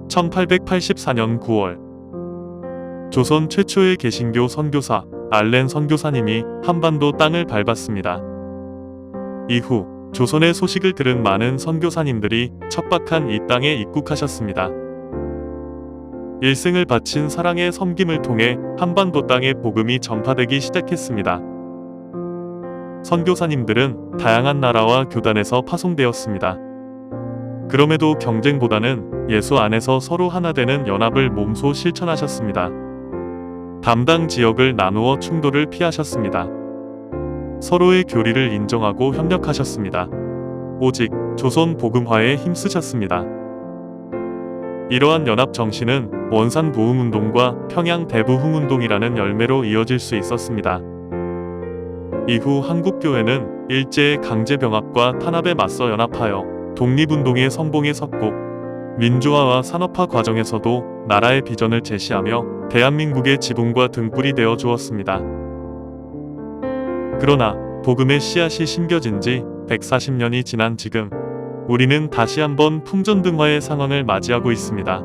1884년 9월 조선 최초의 개신교 선교사 알렌 선교사님이 한반도 땅을 밟았습니다. 이후 조선의 소식을 들은 많은 선교사님들이 척박한 이 땅에 입국하셨습니다. 일생을 바친 사랑의 섬김을 통해 한반도 땅에 복음이 전파되기 시작했습니다. 선교사님들은 다양한 나라와 교단에서 파송되었습니다. 그럼에도 경쟁보다는 예수 안에서 서로 하나 되는 연합을 몸소 실천하셨습니다. 담당 지역을 나누어 충돌을 피하셨습니다. 서로의 교리를 인정하고 협력하셨습니다. 오직 조선 복음화에 힘쓰셨습니다. 이러한 연합 정신은 원산 보흥운동과 평양 대부흥운동이라는 열매로 이어질 수 있었습니다. 이후 한국교회는 일제의 강제병합과 탄압에 맞서 연합하여 독립운동의 선봉에 섰고 민주화와 산업화 과정에서도 나라의 비전을 제시하며 대한민국의 지붕과 등불이 되어 주었습니다. 그러나 복음의 씨앗이 심겨진 지 140년이 지난 지금 우리는 다시 한번 풍전등화의 상황을 맞이하고 있습니다.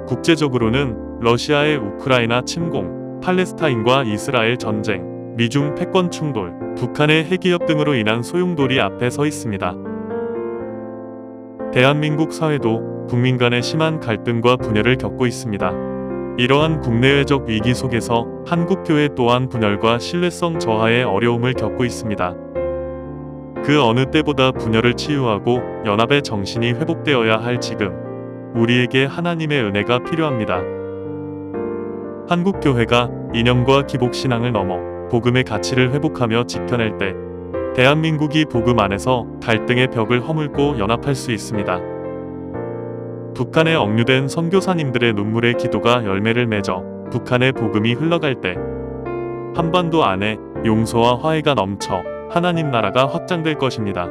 국제적으로는 러시아의 우크라이나 침공, 팔레스타인과 이스라엘 전쟁, 미중 패권 충돌, 북한의 핵위협 등으로 인한 소용돌이 앞에 서 있습니다. 대한민국 사회도 국민 간의 심한 갈등과 분열을 겪고 있습니다. 이러한 국내외적 위기 속에서 한국교회 또한 분열과 신뢰성 저하의 어려움을 겪고 있습니다. 그 어느 때보다 분열을 치유하고 연합의 정신이 회복되어야 할 지금 우리에게 하나님의 은혜가 필요합니다. 한국교회가 이념과 기복신앙을 넘어 복음의 가치를 회복하며 지켜낼 때 대한민국이 복음 안에서 갈등의 벽을 허물고 연합할 수 있습니다. 북한에 억류된 선교사님들의 눈물의 기도가 열매를 맺어 북한의 복음이 흘러갈 때 한반도 안에 용서와 화해가 넘쳐 하나님 나라가 확장될 것입니다.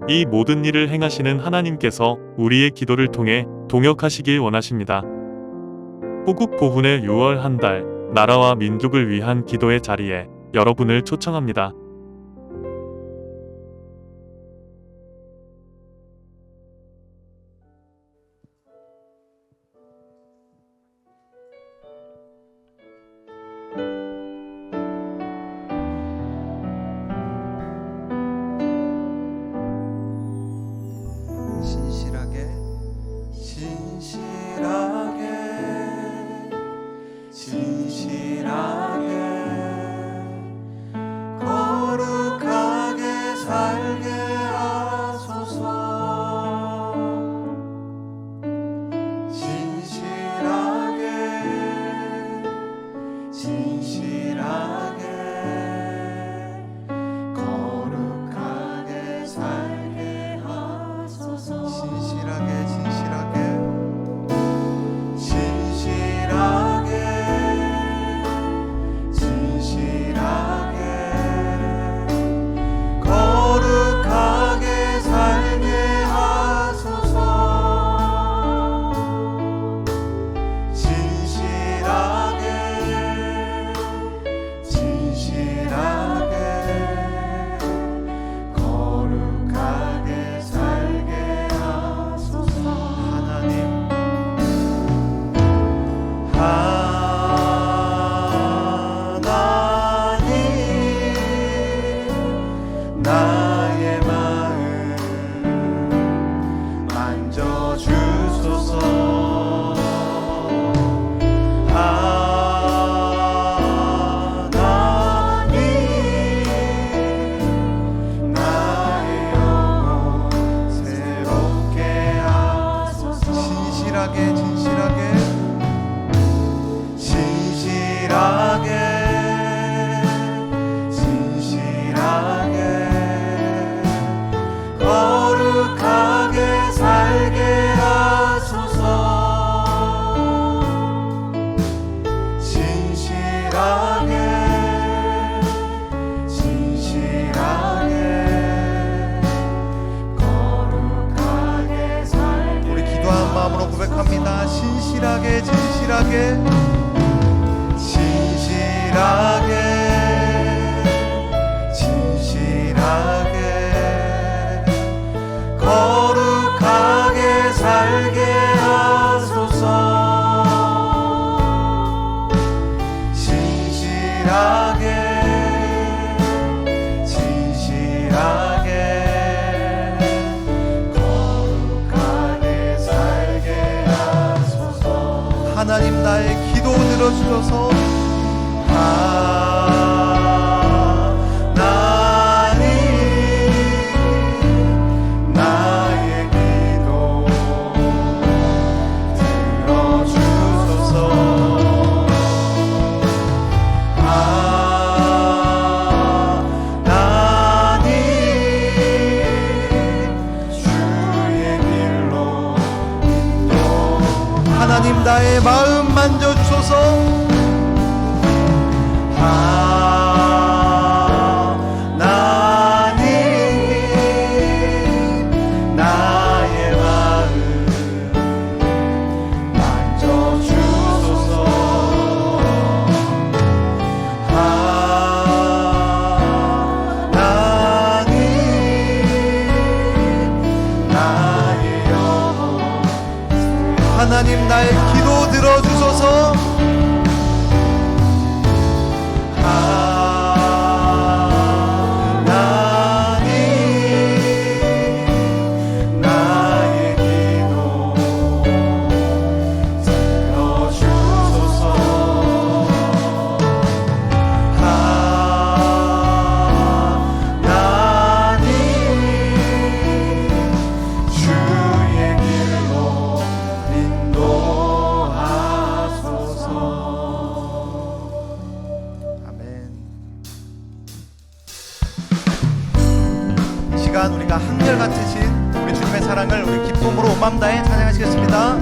이 모든 일을 행하시는 하나님께서 우리의 기도를 통해 동역하시길 원하십니다. 호국 보훈의 6월 한 달 나라와 민족을 위한 기도의 자리에 여러분을 초청합니다. 진실하게 진실하게 진실하게 진실하게 거룩하게 살 하나님 나의 기도 들어주셔서 하나님 나의 기도 들어주소서 하나님 주의 길로 하나님 나의 마음 만져주소서 하나님 나의 마음 만져주소서 하나님 나의 영혼 하나님 나의 기도 들어주소서 하나님 나의 기도 들어주소서 하나님 주의 길로 인도하소서. 아멘. 이 시간 우리가 한결같으신 우리 주님의 사랑을 우리 기쁨으로 온 마음 다해 찬양하시겠습니다.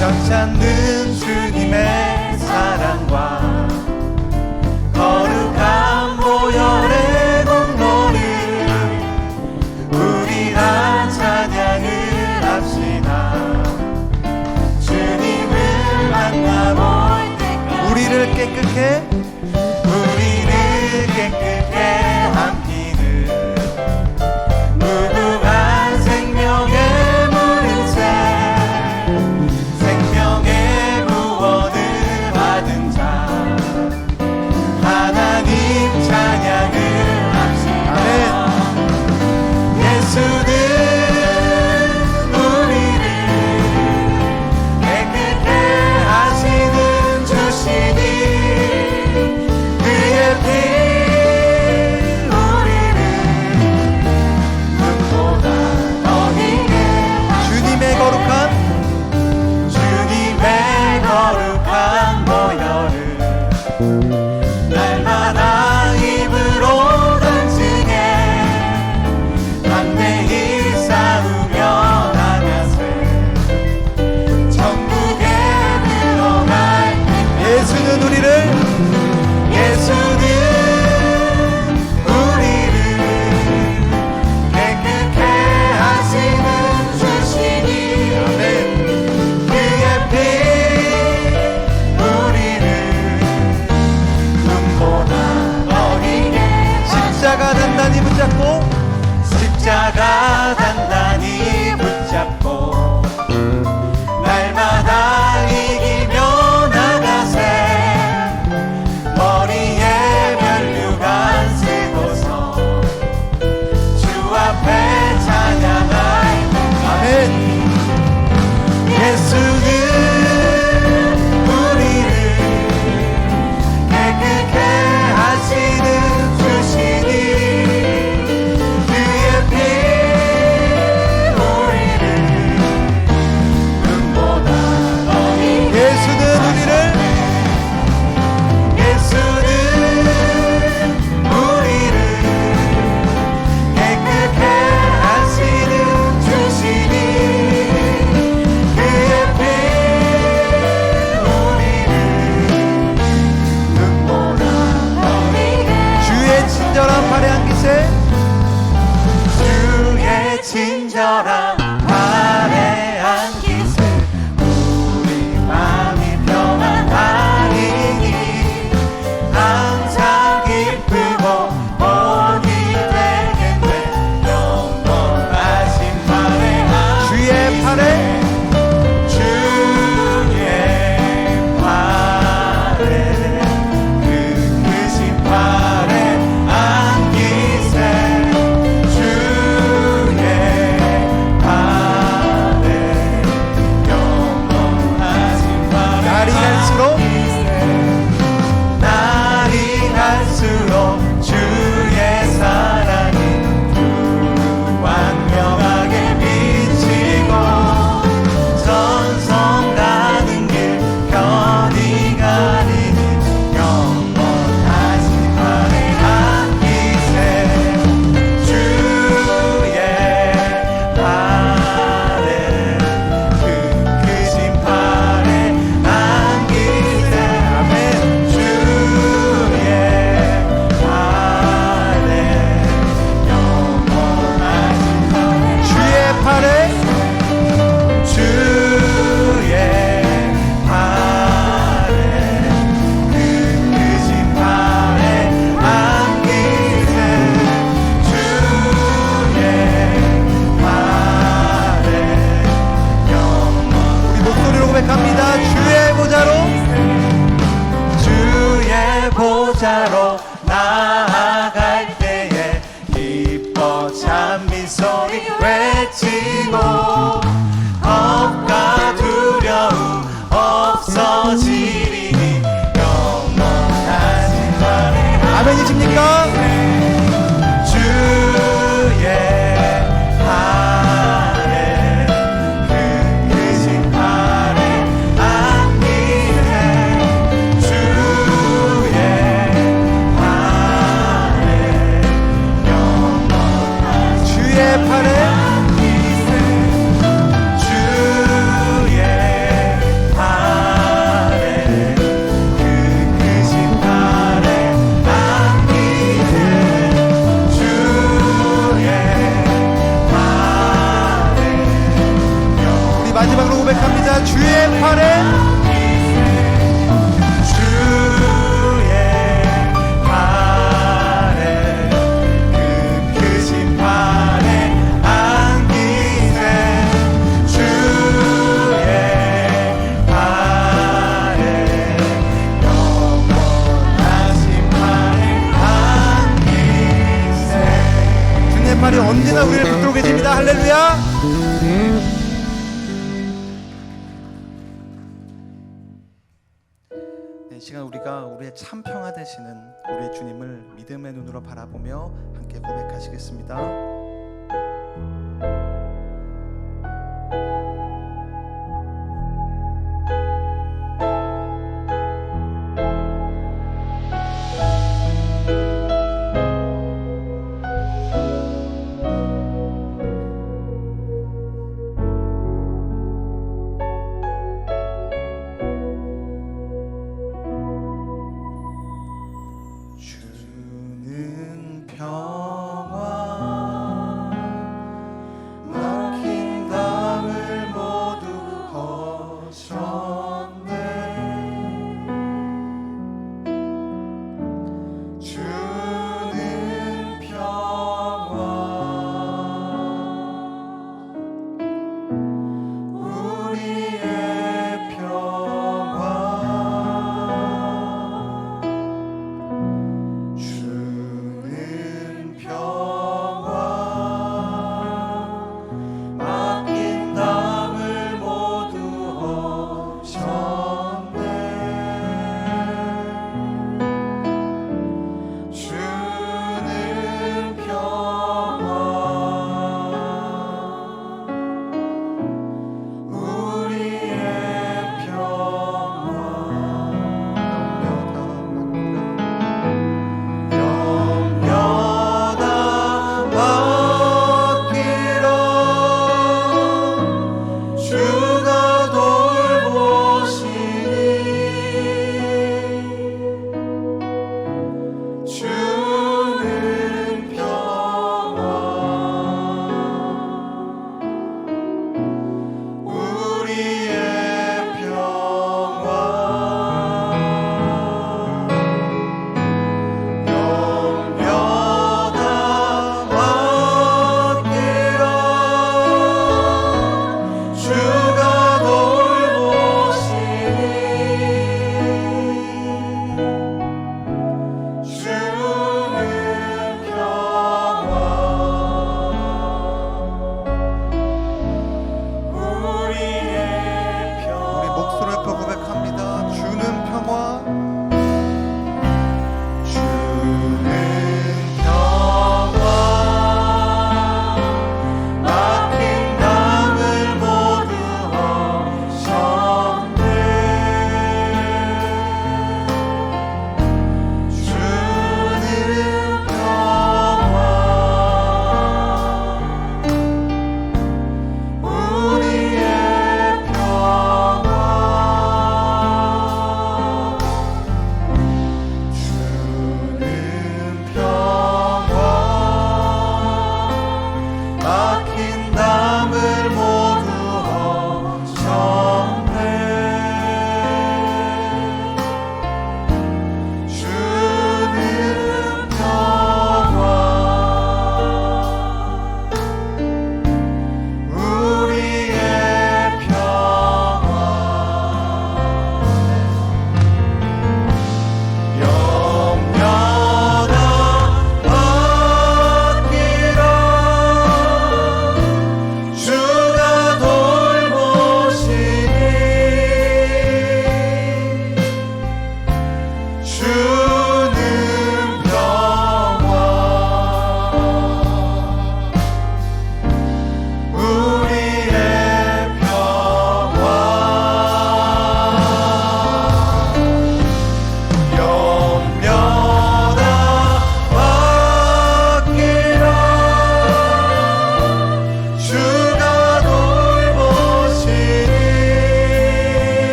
변찮는 주님의 사랑과 거룩한 보혈의 공로를 우리가 찬양을 합시다. 주님을 만나볼 때까지 우리를 깨끗게 함기는 무궁한 생명의 물새 생명의 구원을 받은 자 하나님 찬양을 합시다. 예수는 우리를 깨끗게 하시는 주시니 그의 피 우리를 눈보다 너희게 주님의 거룩한 보혈을 날마다 입으로 던지게 담대히 싸우며 나가세 천국에 들어갈 예수는 우리를 깨끗게 하시는 주시니 그의 피 우리를 눈보다 어리게 십자가 단단히 붙잡고 날마다 이기며 나가세 머리에 면류관 쓰고서 주 앞에 찬양할 아멘. 예수는 우리를 깨끗게 하시는 주시니 그의 피 우리를 눈보다 너희게 예수는 우리를 깨끗게 하시는 주시니 그의 피 벅찬 미소리 외치고 겁과 두려움 없어지리니 영원하신 날에 아멘이십니까? 주의 팔에 그 크신 팔에 안기네 주의 팔에 영원한 주의 팔에 주의 팔에 그 크신 팔에 안기네 주의 팔에 우리 마지막으로 고백합니다. 주의 팔에 주의 팔에 그 크신 팔에 안기네 주의 팔에 영원하신 팔에 안기세 주님의 팔이 언제나 우리를 붙들고 계십니다. 할렐루야. 네, 이 시간 우리가 우리의 참 평화 되시는 우리의 주님을 믿음의 눈으로 바라보며 함께 고백하시겠습니다. 주는 평화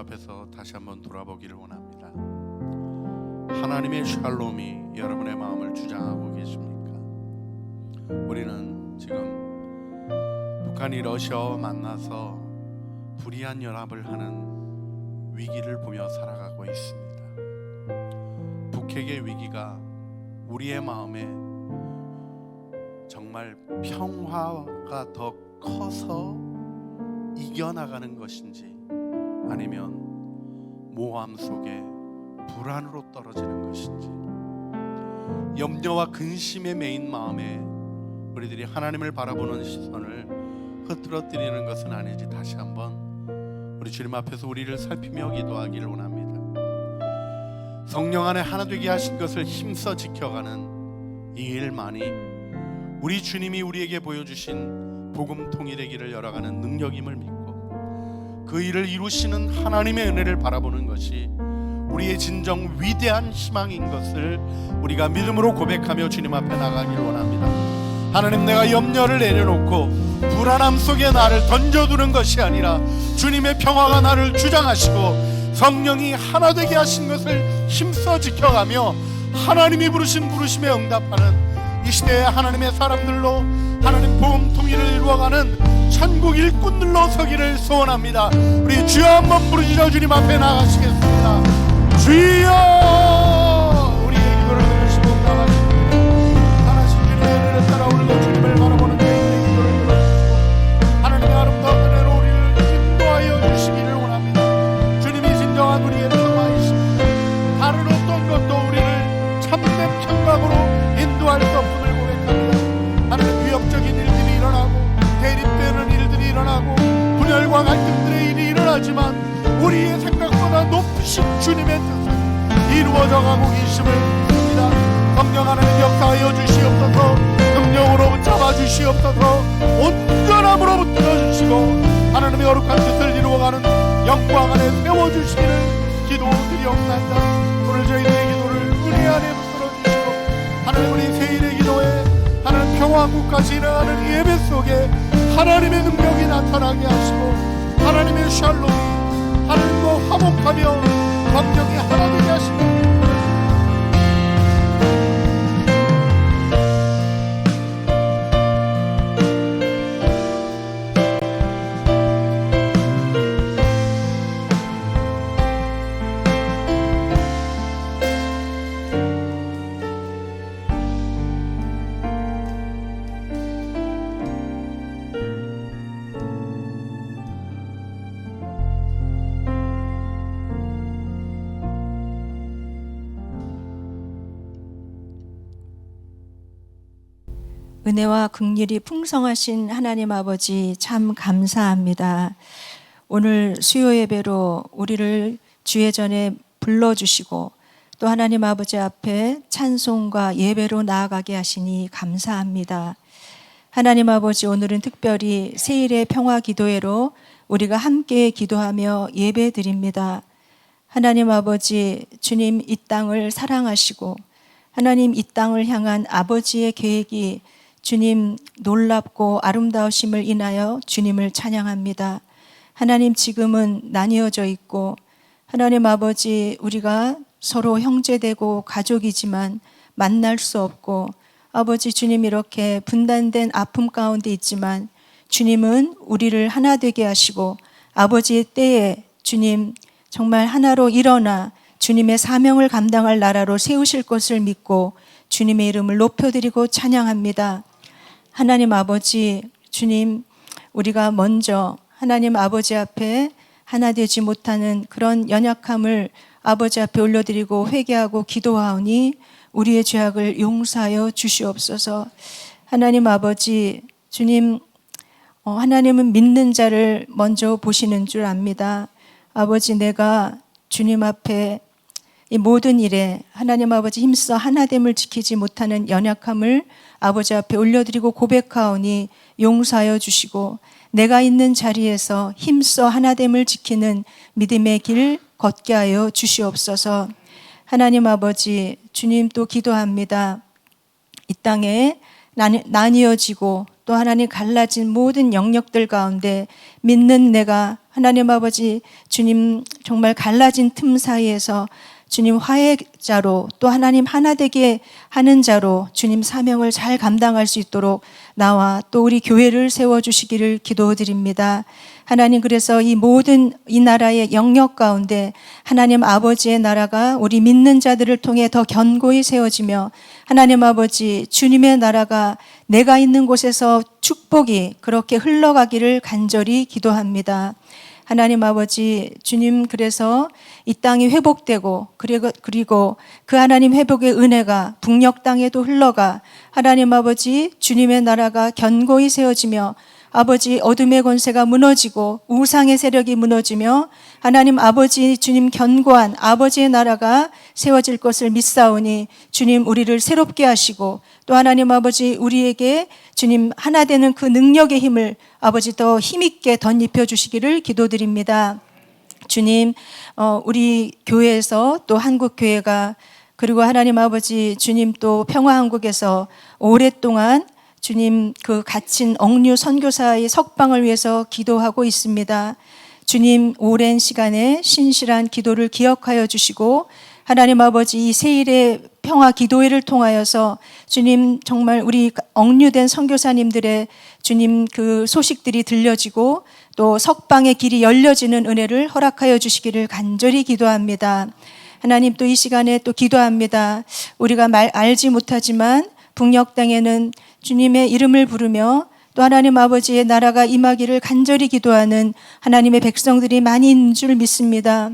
앞에서 다시 한번 돌아보기를 원합니다. 하나님의 샬롬이 여러분의 마음을 주장하고 계십니까? 우리는 지금 북한이 러시아와 만나서 불의한 연합을 하는 위기를 보며 살아가고 있습니다. 북핵의 위기가 우리의 마음에 정말 평화가 더 커서 이겨나가는 것인지, 아니면 모함 속에 불안으로 떨어지는 것인지, 염려와 근심에 매인 마음에 우리들이 하나님을 바라보는 시선을 흐트러뜨리는 것은 아닌지 다시 한번 우리 주님 앞에서 우리를 살피며 기도하기를 원합니다. 성령 안에 하나 되게 하신 것을 힘써 지켜가는 이 일만이 우리 주님이 우리에게 보여주신 복음 통일의 길을 열어가는 능력임을 믿고, 그 일을 이루시는 하나님의 은혜를 바라보는 것이 우리의 진정 위대한 희망인 것을 우리가 믿음으로 고백하며 주님 앞에 나가기를 원합니다. 하나님, 내가 염려를 내려놓고 불안함 속에 나를 던져두는 것이 아니라 주님의 평화가 나를 주장하시고 성령이 하나 되게 하신 것을 힘써 지켜가며 하나님이 부르신 부르심에 응답하는 이 시대의 하나님의 사람들로 하나님 복음 통일을 이루어가는 천국 일꾼들로 서기를 소원합니다. 우리 주여 한번 부르시죠. 주님 앞에 나가시겠습니다. 주여, 우리의 기도를 들으시고 나가십니다. 하나씩 주님의 은혜를 따라 우리도 주님을 바라보는 저희들의 기도를 들어주시고 하나님의 아름다운 은혜로 우리를 인도하여 주시기를 원합니다. 주님이 진정한 우리의 평화이십니다. 다른 어떤 것도 우리를 참된 평강으로 인도할 수 없음을 고백합니다. 하나님, 위협적인 일들이 일어나고 대립되는 일들이 일어나고 분열과 갈등들의 일이 일어나지만 우리의 생각보다 높으신 주님의 뜻은 이루어져 가고 계심을 믿습니다. 성령 하나님 역사하여 주시옵소서. 능력으로 붙잡아 주시옵소서. 온전함으로 붙들어 주시고 하나님의 거룩한 뜻을 이루어가는 영광 안에 세워주시기를 기도드리옵나이다. 오늘 저희들의 기도를 은혜 안에 붙들어 주시고 하나님, 우리 세일의 기도에 하나님 평화국까지 일어나는 예배 속에 하나님의 능력이 나타나게 하시고 하나님의 샬롬이 하나님과 화목하며 성령이 하나 되게 하시고 은혜와 긍휼이 풍성하신 하나님 아버지, 참 감사합니다. 오늘 수요 예배로 우리를 주의 전에 불러주시고 또 하나님 아버지 앞에 찬송과 예배로 나아가게 하시니 감사합니다. 하나님 아버지, 오늘은 특별히 세일의 평화 기도회로 우리가 함께 기도하며 예배 드립니다. 하나님 아버지, 주님 이 땅을 사랑하시고 하나님 이 땅을 향한 아버지의 계획이 주님 놀랍고 아름다우심을 인하여 주님을 찬양합니다. 하나님, 지금은 나뉘어져 있고 하나님 아버지, 우리가 서로 형제되고 가족이지만 만날 수 없고 아버지, 주님 이렇게 분단된 아픔 가운데 있지만 주님은 우리를 하나 되게 하시고 아버지의 때에 주님 정말 하나로 일어나 주님의 사명을 감당할 나라로 세우실 것을 믿고 주님의 이름을 높여드리고 찬양합니다. 하나님 아버지, 주님, 우리가 먼저 하나님 아버지 앞에 하나 되지 못하는 그런 연약함을 아버지 앞에 올려드리고 회개하고 기도하오니 우리의 죄악을 용서하여 주시옵소서. 하나님 아버지, 주님, 하나님은 믿는 자를 먼저 보시는 줄 압니다. 아버지, 내가 주님 앞에 이 모든 일에 하나님 아버지 힘써 하나됨을 지키지 못하는 연약함을 아버지 앞에 올려드리고 고백하오니 용서하여 주시고 내가 있는 자리에서 힘써 하나됨을 지키는 믿음의 길 걷게 하여 주시옵소서. 하나님 아버지, 주님 또 기도합니다. 이 땅에 나뉘어지고 또 하나님 갈라진 모든 영역들 가운데 믿는 내가 하나님 아버지 주님 정말 갈라진 틈 사이에서 주님 화해자로 또 하나님 하나 되게 하는 자로 주님 사명을 잘 감당할 수 있도록 나와 또 우리 교회를 세워주시기를 기도드립니다. 하나님, 그래서 이 모든 이 나라의 영역 가운데 하나님 아버지의 나라가 우리 믿는 자들을 통해 더 견고히 세워지며 하나님 아버지 주님의 나라가 내가 있는 곳에서 축복이 그렇게 흘러가기를 간절히 기도합니다. 하나님 아버지 주님, 그래서 이 땅이 회복되고 그리고 그 하나님 회복의 은혜가 북녘 땅에도 흘러가 하나님 아버지 주님의 나라가 견고히 세워지며 아버지 어둠의 권세가 무너지고 우상의 세력이 무너지며 하나님 아버지 주님 견고한 아버지의 나라가 세워질 것을 믿사오니 주님 우리를 새롭게 하시고 또 하나님 아버지 우리에게 주님 하나 되는 그 능력의 힘을 아버지 더 힘있게 덧입혀 주시기를 기도드립니다. 주님, 우리 교회에서 또 한국교회가 그리고 하나님 아버지 주님 또 평화한국에서 오랫동안 주님 그 갇힌 억류 선교사의 석방을 위해서 기도하고 있습니다. 주님, 오랜 시간에 신실한 기도를 기억하여 주시고 하나님 아버지 이 세일의 평화 기도회를 통하여서 주님 정말 우리 억류된 선교사님들의 주님 그 소식들이 들려지고 또 석방의 길이 열려지는 은혜를 허락하여 주시기를 간절히 기도합니다. 하나님, 또 이 시간에 또 기도합니다. 우리가 알지 못하지만 북녘 땅에는 주님의 이름을 부르며 또 하나님 아버지의 나라가 임하기를 간절히 기도하는 하나님의 백성들이 많이 있는 줄 믿습니다.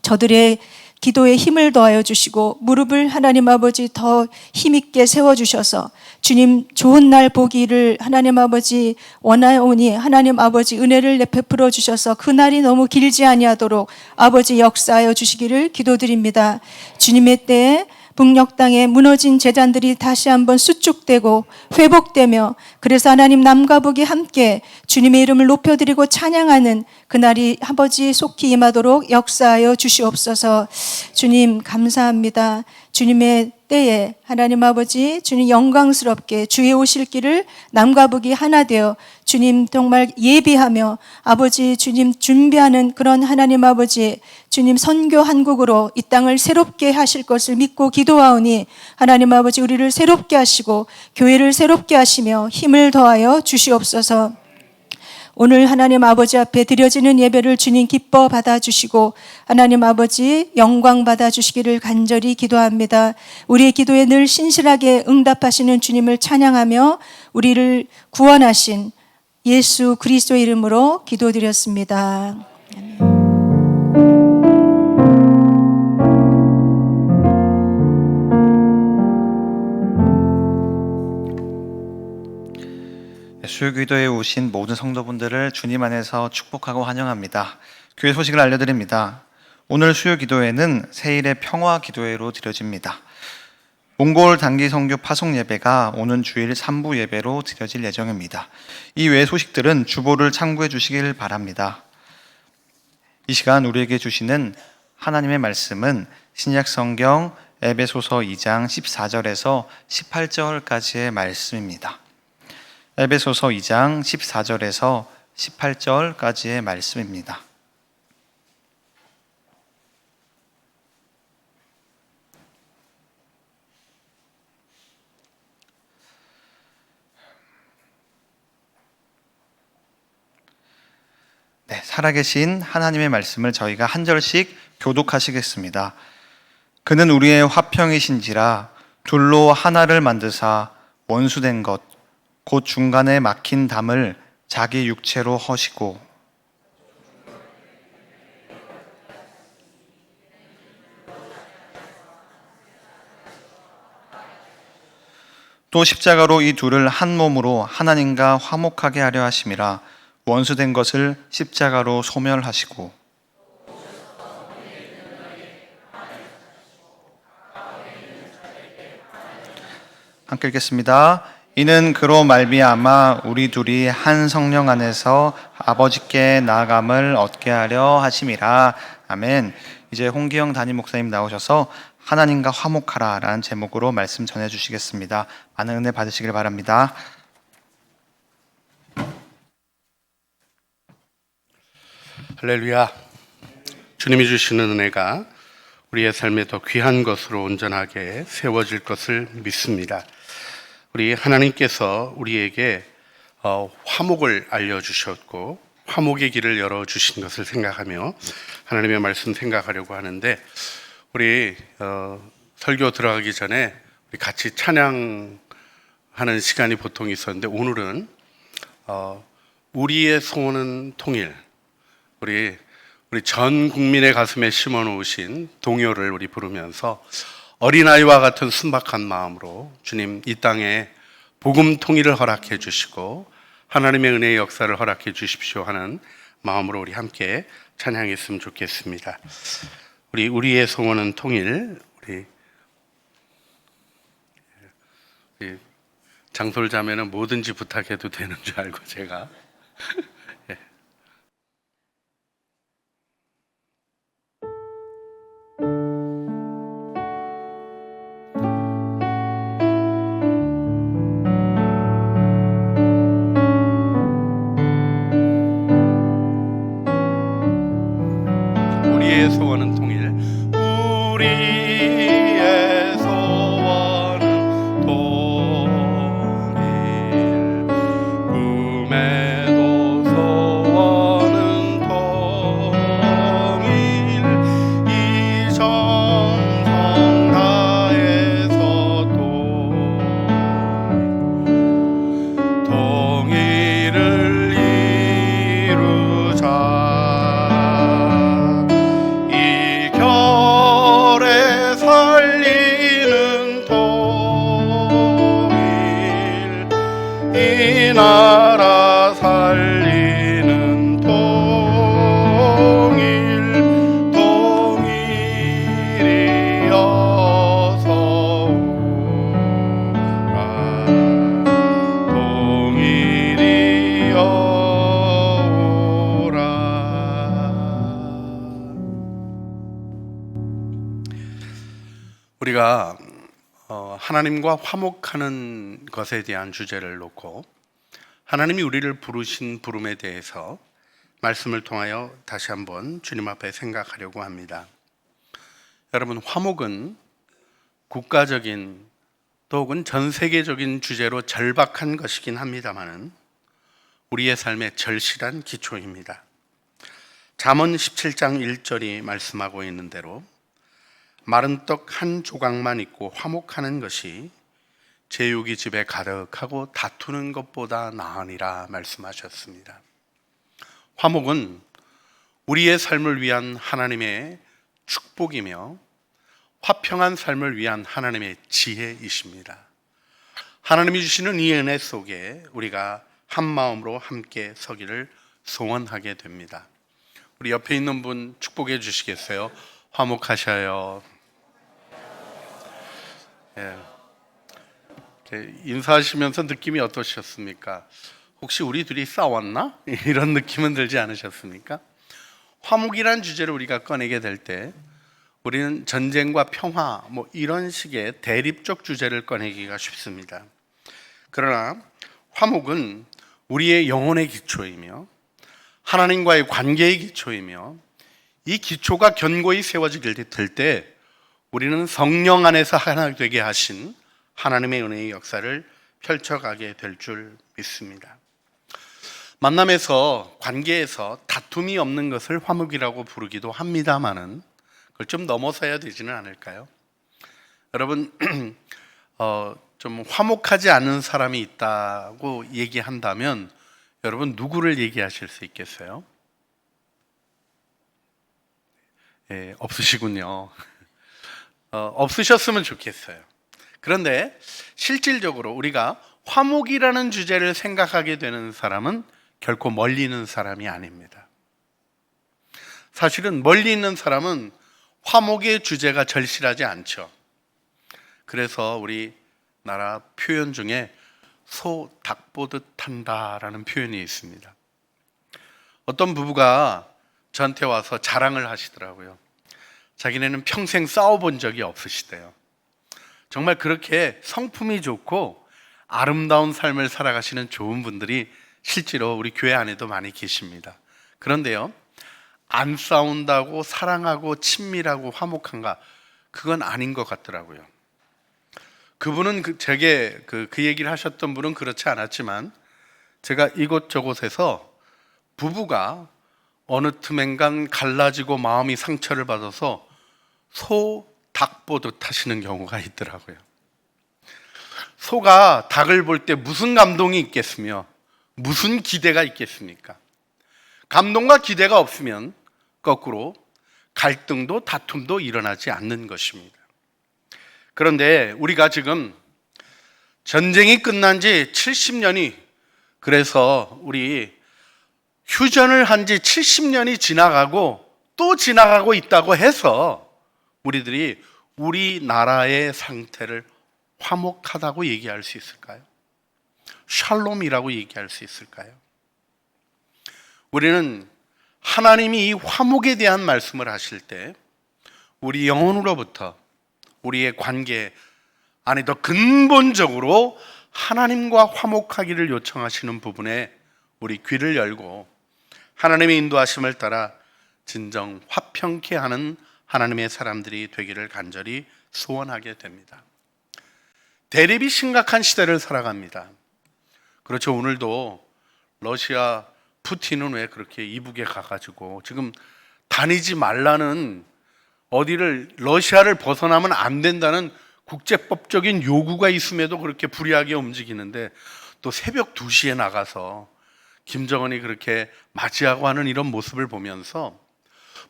저들의 기도에 힘을 더하여 주시고 무릎을 하나님 아버지 더 힘있게 세워주셔서 주님 좋은 날 보기를 하나님 아버지 원하오니 하나님 아버지 은혜를 베풀어 주셔서 그날이 너무 길지 아니하도록 아버지 역사하여 주시기를 기도드립니다. 주님의 때에 북녘 땅에 무너진 제단들이 다시 한번 수축되고 회복되며 그래서 하나님 남과 북이 함께 주님의 이름을 높여드리고 찬양하는 그날이 아버지 속히 임하도록 역사하여 주시옵소서. 주님 감사합니다. 주님의 때에 하나님 아버지 주님 영광스럽게 주의 오실 길을 남과 북이 하나 되어 주님 정말 예비하며 아버지 주님 준비하는 그런 하나님 아버지 주님 선교 한국으로 이 땅을 새롭게 하실 것을 믿고 기도하오니 하나님 아버지 우리를 새롭게 하시고 교회를 새롭게 하시며 힘을 더하여 주시옵소서. 오늘 하나님 아버지 앞에 드려지는 예배를 주님 기뻐 받아주시고 하나님 아버지 영광 받아주시기를 간절히 기도합니다. 우리의 기도에 늘 신실하게 응답하시는 주님을 찬양하며 우리를 구원하신 예수 그리스도 이름으로 기도드렸습니다. 수요기도에 오신 모든 성도분들을 주님 안에서 축복하고 환영합니다. 교회 소식을 알려드립니다. 오늘 수요기도회는 세일의 평화기도회로 드려집니다. 몽골 단기 선교 파송 예배가 오는 주일 3부 예배로 드려질 예정입니다. 이 외의 소식들은 주보를 참고해 주시길 바랍니다. 이 시간 우리에게 주시는 하나님의 말씀은 신약 성경 에베소서 2장 14절에서 18절까지의 말씀입니다. 에베소서 2장 14절에서 18절까지의 말씀입니다. 네, 살아계신 하나님의 말씀을 저희가 한 절씩 교독하시겠습니다. 그는 우리의 화평이신지라 둘로 하나를 만드사 원수된 것 곧 중간에 막힌 담을 자기 육체로 허시고 또 십자가로 이 둘을 한 몸으로 하나님과 화목하게 하려 하심이라 원수된 것을 십자가로 소멸하시고 함께 읽겠습니다. 이는 그로 말미암아 우리 둘이 한 성령 안에서 아버지께 나아감을 얻게 하려 하심이라. 아멘. 이제 홍기영 담임 목사님 나오셔서 하나님과 화목하라 라는 제목으로 말씀 전해주시겠습니다. 많은 은혜 받으시길 바랍니다. 할렐루야. 주님이 주시는 은혜가 우리의 삶에 더 귀한 것으로 온전하게 세워질 것을 믿습니다. 우리 하나님께서 우리에게 화목을 알려주셨고 화목의 길을 열어주신 것을 생각하며 하나님의 말씀 생각하려고 하는데, 우리 설교 들어가기 전에 우리 같이 찬양하는 시간이 보통 있었는데, 오늘은 우리의 소원은 통일, 우리 전 국민의 가슴에 심어 놓으신 동요를 우리 부르면서 어린아이와 같은 순박한 마음으로 주님 이 땅에 복음 통일을 허락해 주시고 하나님의 은혜의 역사를 허락해 주십시오 하는 마음으로 우리 함께 찬양했으면 좋겠습니다. 우리의 소원은 통일. 우리 장솔자매는 뭐든지 부탁해도 되는 줄 알고 제가 예. 우리의 소원은 통일. 우리의 소원은 통일. 꿈에도 소원은 통일. 이 정성 다해서 통일을 이루자. 살리는 통일, 이 나라 살리는 통일, 통일이어서 오라, 통일이여 오라. 우리가 하나님과 화목하는 것에 대한 주제를 놓고 하나님이 우리를 부르신 부름에 대해서 말씀을 통하여 다시 한번 주님 앞에 생각하려고 합니다. 여러분, 화목은 국가적인 또 혹은 전 세계적인 주제로 절박한 것이긴 합니다마는 우리의 삶의 절실한 기초입니다. 잠언 17장 1절이 말씀하고 있는 대로 마른 떡 한 조각만 있고 화목하는 것이 제육이 집에 가득하고 다투는 것보다 나으니라 말씀하셨습니다. 화목은 우리의 삶을 위한 하나님의 축복이며 화평한 삶을 위한 하나님의 지혜이십니다. 하나님이 주시는 이 은혜 속에 우리가 한 마음으로 함께 서기를 소원하게 됩니다. 우리 옆에 있는 분 축복해 주시겠어요? 화목하셔요. 예. 인사하시면서 느낌이 어떠셨습니까? 혹시 우리 둘이 싸웠나? 이런 느낌은 들지 않으셨습니까? 화목이란 주제를 우리가 꺼내게 될 때 우리는 전쟁과 평화 이런 식의 대립적 주제를 꺼내기가 쉽습니다. 그러나 화목은 우리의 영혼의 기초이며 하나님과의 관계의 기초이며 이 기초가 견고히 세워지게 될 때 우리는 성령 안에서 하나 되게 하신 하나님의 은혜의 역사를 펼쳐가게 될 줄 믿습니다. 만남에서 관계에서 다툼이 없는 것을 화목이라고 부르기도 합니다마는 그걸 좀 넘어서야 되지는 않을까요? 여러분, 좀 화목하지 않은 사람이 있다고 얘기한다면 여러분 누구를 얘기하실 수 있겠어요? 예, 없으시군요. 없으셨으면 좋겠어요. 그런데 실질적으로 우리가 화목이라는 주제를 생각하게 되는 사람은 결코 멀리 있는 사람이 아닙니다. 사실은 멀리 있는 사람은 화목의 주제가 절실하지 않죠. 그래서 우리 나라 표현 중에 소 닭 보듯 한다라는 표현이 있습니다. 어떤 부부가 저한테 와서 자랑을 하시더라고요. 자기네는 평생 싸워본 적이 없으시대요. 정말 그렇게 성품이 좋고 아름다운 삶을 살아가시는 좋은 분들이 실제로 우리 교회 안에도 많이 계십니다. 그런데요, 안 싸운다고 사랑하고 친밀하고 화목한가? 그건 아닌 것 같더라고요. 그분은 제게 그 얘기를 하셨던 분은 그렇지 않았지만, 제가 이곳저곳에서 부부가 어느 틈엔간 갈라지고 마음이 상처를 받아서 소, 닭 보듯 하시는 경우가 있더라고요. 소가 닭을 볼 때 무슨 감동이 있겠으며 무슨 기대가 있겠습니까? 감동과 기대가 없으면 거꾸로 갈등도 다툼도 일어나지 않는 것입니다. 그런데 우리가 지금 전쟁이 끝난 지 70년이, 그래서 우리 휴전을 한 지 70년이 지나가고 또 지나가고 있다고 해서 우리들이 우리나라의 상태를 화목하다고 얘기할 수 있을까요? 샬롬이라고 얘기할 수 있을까요? 우리는 하나님이 이 화목에 대한 말씀을 하실 때 우리 영혼으로부터 우리의 관계 안에 더 근본적으로 하나님과 화목하기를 요청하시는 부분에 우리 귀를 열고 하나님의 인도하심을 따라 진정 화평케 하는 하나님의 사람들이 되기를 간절히 소원하게 됩니다. 대립이 심각한 시대를 살아갑니다. 그렇죠. 오늘도 러시아 푸틴은 왜 그렇게 이북에 가가지고 지금 다니지 말라는, 어디를 러시아를 벗어나면 안 된다는 국제법적인 요구가 있음에도 그렇게 불이하게 움직이는데, 또 새벽 2시에 나가서 김정은이 그렇게 맞이하고 하는 이런 모습을 보면서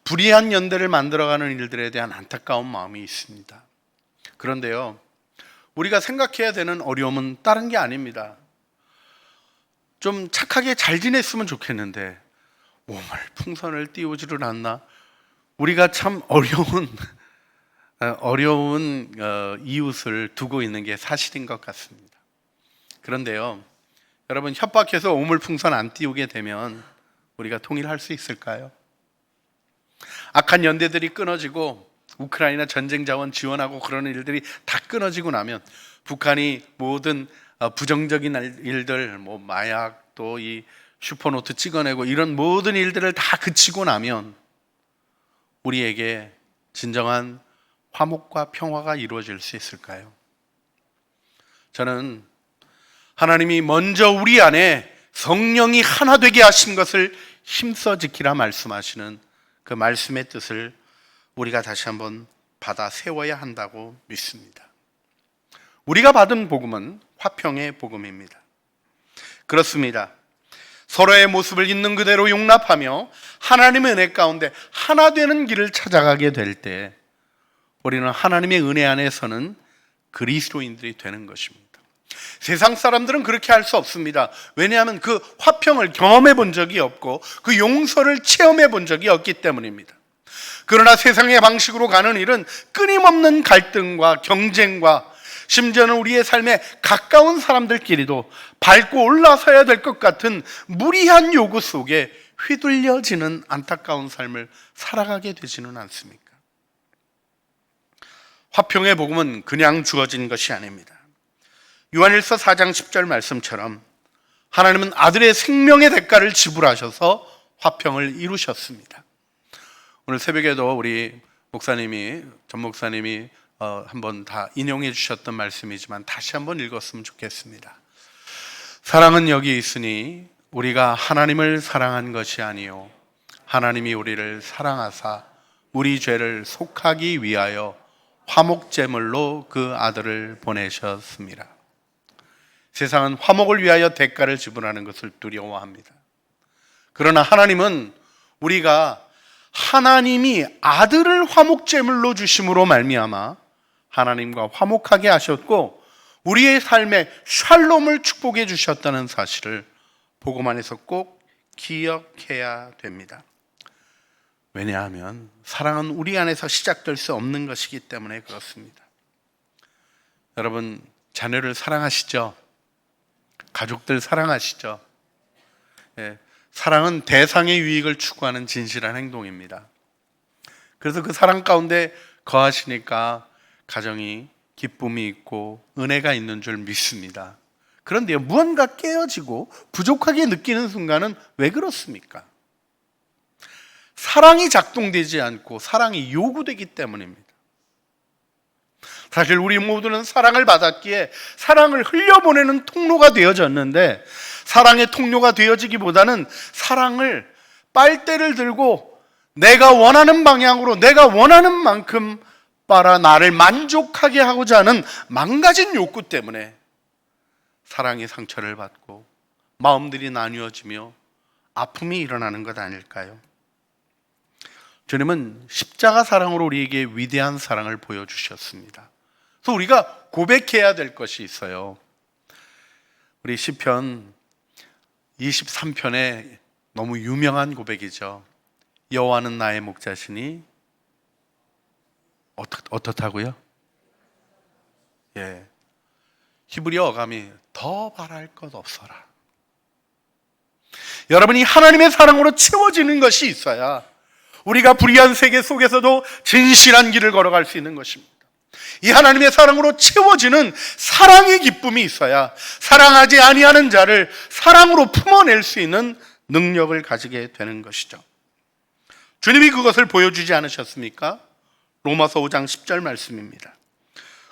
불의한 연대를 만들어가는 일들에 대한 안타까운 마음이 있습니다. 그런데요, 우리가 생각해야 되는 어려움은 다른 게 아닙니다. 좀 착하게 잘 지냈으면 좋겠는데 오물 풍선을 띄우지를 않나? 우리가 참 어려운 이웃을 두고 있는 게 사실인 것 같습니다. 그런데요, 여러분, 협박해서 오물 풍선 안 띄우게 되면 우리가 통일할 수 있을까요? 악한 연대들이 끊어지고 우크라이나 전쟁 자원 지원하고 그러는 일들이 다 끊어지고 나면, 북한이 모든 부정적인 일들, 뭐 마약, 또 이 슈퍼노트 찍어내고 이런 모든 일들을 다 그치고 나면 우리에게 진정한 화목과 평화가 이루어질 수 있을까요? 저는 하나님이 먼저 우리 안에 성령이 하나 되게 하신 것을 힘써 지키라 말씀하시는 그 말씀의 뜻을 우리가 다시 한번 받아 세워야 한다고 믿습니다. 우리가 받은 복음은 화평의 복음입니다. 그렇습니다. 서로의 모습을 있는 그대로 용납하며 하나님의 은혜 가운데 하나 되는 길을 찾아가게 될 때 우리는 하나님의 은혜 안에서는 그리스도인들이 되는 것입니다. 세상 사람들은 그렇게 할 수 없습니다. 왜냐하면 그 화평을 경험해 본 적이 없고 그 용서를 체험해 본 적이 없기 때문입니다. 그러나 세상의 방식으로 가는 일은 끊임없는 갈등과 경쟁과, 심지어는 우리의 삶에 가까운 사람들끼리도 밟고 올라서야 될 것 같은 무리한 요구 속에 휘둘려지는 안타까운 삶을 살아가게 되지는 않습니까? 화평의 복음은 그냥 주어진 것이 아닙니다. 요한일서 4장 10절 말씀처럼 하나님은 아들의 생명의 대가를 지불하셔서 화평을 이루셨습니다. 오늘 새벽에도 우리 목사님이, 전 목사님이 한번 다 인용해 주셨던 말씀이지만 다시 한번 읽었으면 좋겠습니다. 사랑은 여기 있으니 우리가 하나님을 사랑한 것이 아니요 하나님이 우리를 사랑하사 우리 죄를 속하기 위하여 화목제물로 그 아들을 보내셨습니다. 세상은 화목을 위하여 대가를 지불하는 것을 두려워합니다. 그러나 하나님은 우리가 하나님이 아들을 화목제물로 주심으로 말미암아 하나님과 화목하게 하셨고 우리의 삶에 샬롬을 축복해 주셨다는 사실을 복음 안에서 꼭 기억해야 됩니다. 왜냐하면 사랑은 우리 안에서 시작될 수 없는 것이기 때문에 그렇습니다. 여러분, 자녀를 사랑하시죠? 가족들 사랑하시죠? 예, 사랑은 대상의 유익을 추구하는 진실한 행동입니다. 그래서 그 사랑 가운데 거하시니까 가정이 기쁨이 있고 은혜가 있는 줄 믿습니다. 그런데 무언가 깨어지고 부족하게 느끼는 순간은 왜 그렇습니까? 사랑이 작동되지 않고 사랑이 요구되기 때문입니다. 사실 우리 모두는 사랑을 받았기에 사랑을 흘려보내는 통로가 되어졌는데, 사랑의 통로가 되어지기보다는 사랑을 빨대를 들고 내가 원하는 방향으로 내가 원하는 만큼 빨아 나를 만족하게 하고자 하는 망가진 욕구 때문에 사랑의 상처를 받고 마음들이 나뉘어지며 아픔이 일어나는 것 아닐까요? 주님은 십자가 사랑으로 우리에게 위대한 사랑을 보여주셨습니다. 그래서 우리가 고백해야 될 것이 있어요. 우리 시편 23편에 너무 유명한 고백이죠. 여호와는 나의 목자시니 어떻다고요? 예, 히브리어 어감이 더 바랄 것 없어라. 여러분이 하나님의 사랑으로 채워지는 것이 있어야 우리가 불의한 세계 속에서도 진실한 길을 걸어갈 수 있는 것입니다. 이 하나님의 사랑으로 채워지는 사랑의 기쁨이 있어야 사랑하지 아니하는 자를 사랑으로 품어낼 수 있는 능력을 가지게 되는 것이죠. 주님이 그것을 보여주지 않으셨습니까? 로마서 5장 10절 말씀입니다.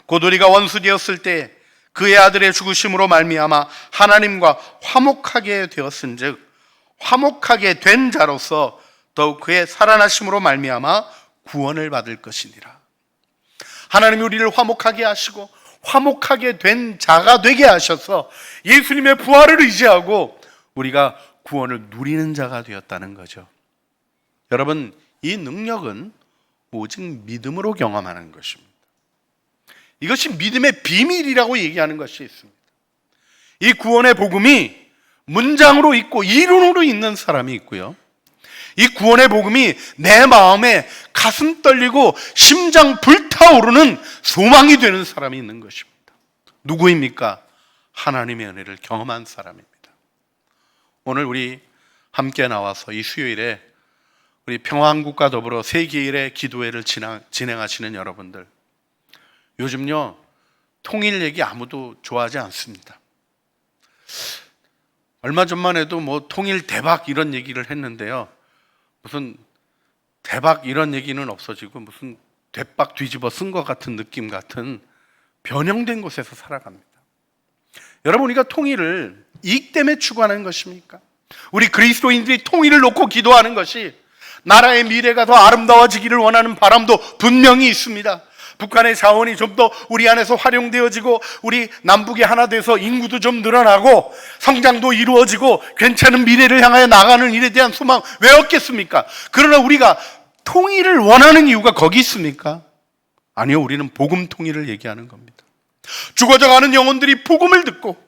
곧 우리가 원수되었을 때 그의 아들의 죽으심으로 말미암아 하나님과 화목하게 되었은즉 화목하게 된 자로서 더욱 그의 살아나심으로 말미암아 구원을 받을 것이니라. 하나님이 우리를 화목하게 하시고 화목하게 된 자가 되게 하셔서 예수님의 부활을 의지하고 우리가 구원을 누리는 자가 되었다는 거죠. 여러분, 이 능력은 오직 믿음으로 경험하는 것입니다. 이것이 믿음의 비밀이라고 얘기하는 것이 있습니다. 이 구원의 복음이 문장으로 있고 이론으로 있는 사람이 있고요, 이 구원의 복음이 내 마음에 가슴 떨리고 심장 불타오르는 소망이 되는 사람이 있는 것입니다. 누구입니까? 하나님의 은혜를 경험한 사람입니다. 오늘 우리 함께 나와서 이 수요일에 우리 평화한국과 더불어 세계일의 기도회를 진행하시는 여러분들, 요즘요 통일 얘기 아무도 좋아하지 않습니다. 얼마 전만 해도 뭐 통일 대박 이런 얘기를 했는데요, 무슨 대박 이런 얘기는 없어지고 무슨 대박 뒤집어 쓴 것 같은 느낌 같은 변형된 곳에서 살아갑니다. 여러분, 우리가 통일을 이익 때문에 추구하는 것입니까? 우리 그리스도인들이 통일을 놓고 기도하는 것이 나라의 미래가 더 아름다워지기를 원하는 바람도 분명히 있습니다. 북한의 자원이 좀 더 우리 안에서 활용되어지고 우리 남북이 하나 돼서 인구도 좀 늘어나고 성장도 이루어지고 괜찮은 미래를 향하여 나가는 일에 대한 소망 왜 없겠습니까? 그러나 우리가 통일을 원하는 이유가 거기 있습니까? 아니요, 우리는 복음 통일을 얘기하는 겁니다. 죽어져가는 영혼들이 복음을 듣고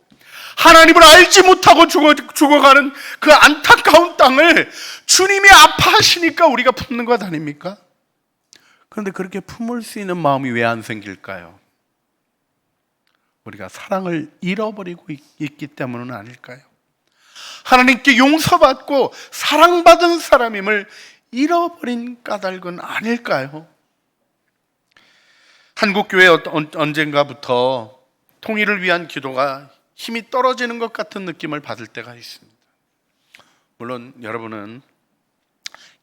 하나님을 알지 못하고 죽어가는 그 안타까운 땅을 주님이 아파하시니까 우리가 품는 것 아닙니까? 그런데 그렇게 품을 수 있는 마음이 왜 안 생길까요? 우리가 사랑을 잃어버리고 있기 때문은 아닐까요? 하나님께 용서받고 사랑받은 사람임을 잃어버린 까닭은 아닐까요? 한국교회 언젠가부터 통일을 위한 기도가 힘이 떨어지는 것 같은 느낌을 받을 때가 있습니다. 물론 여러분은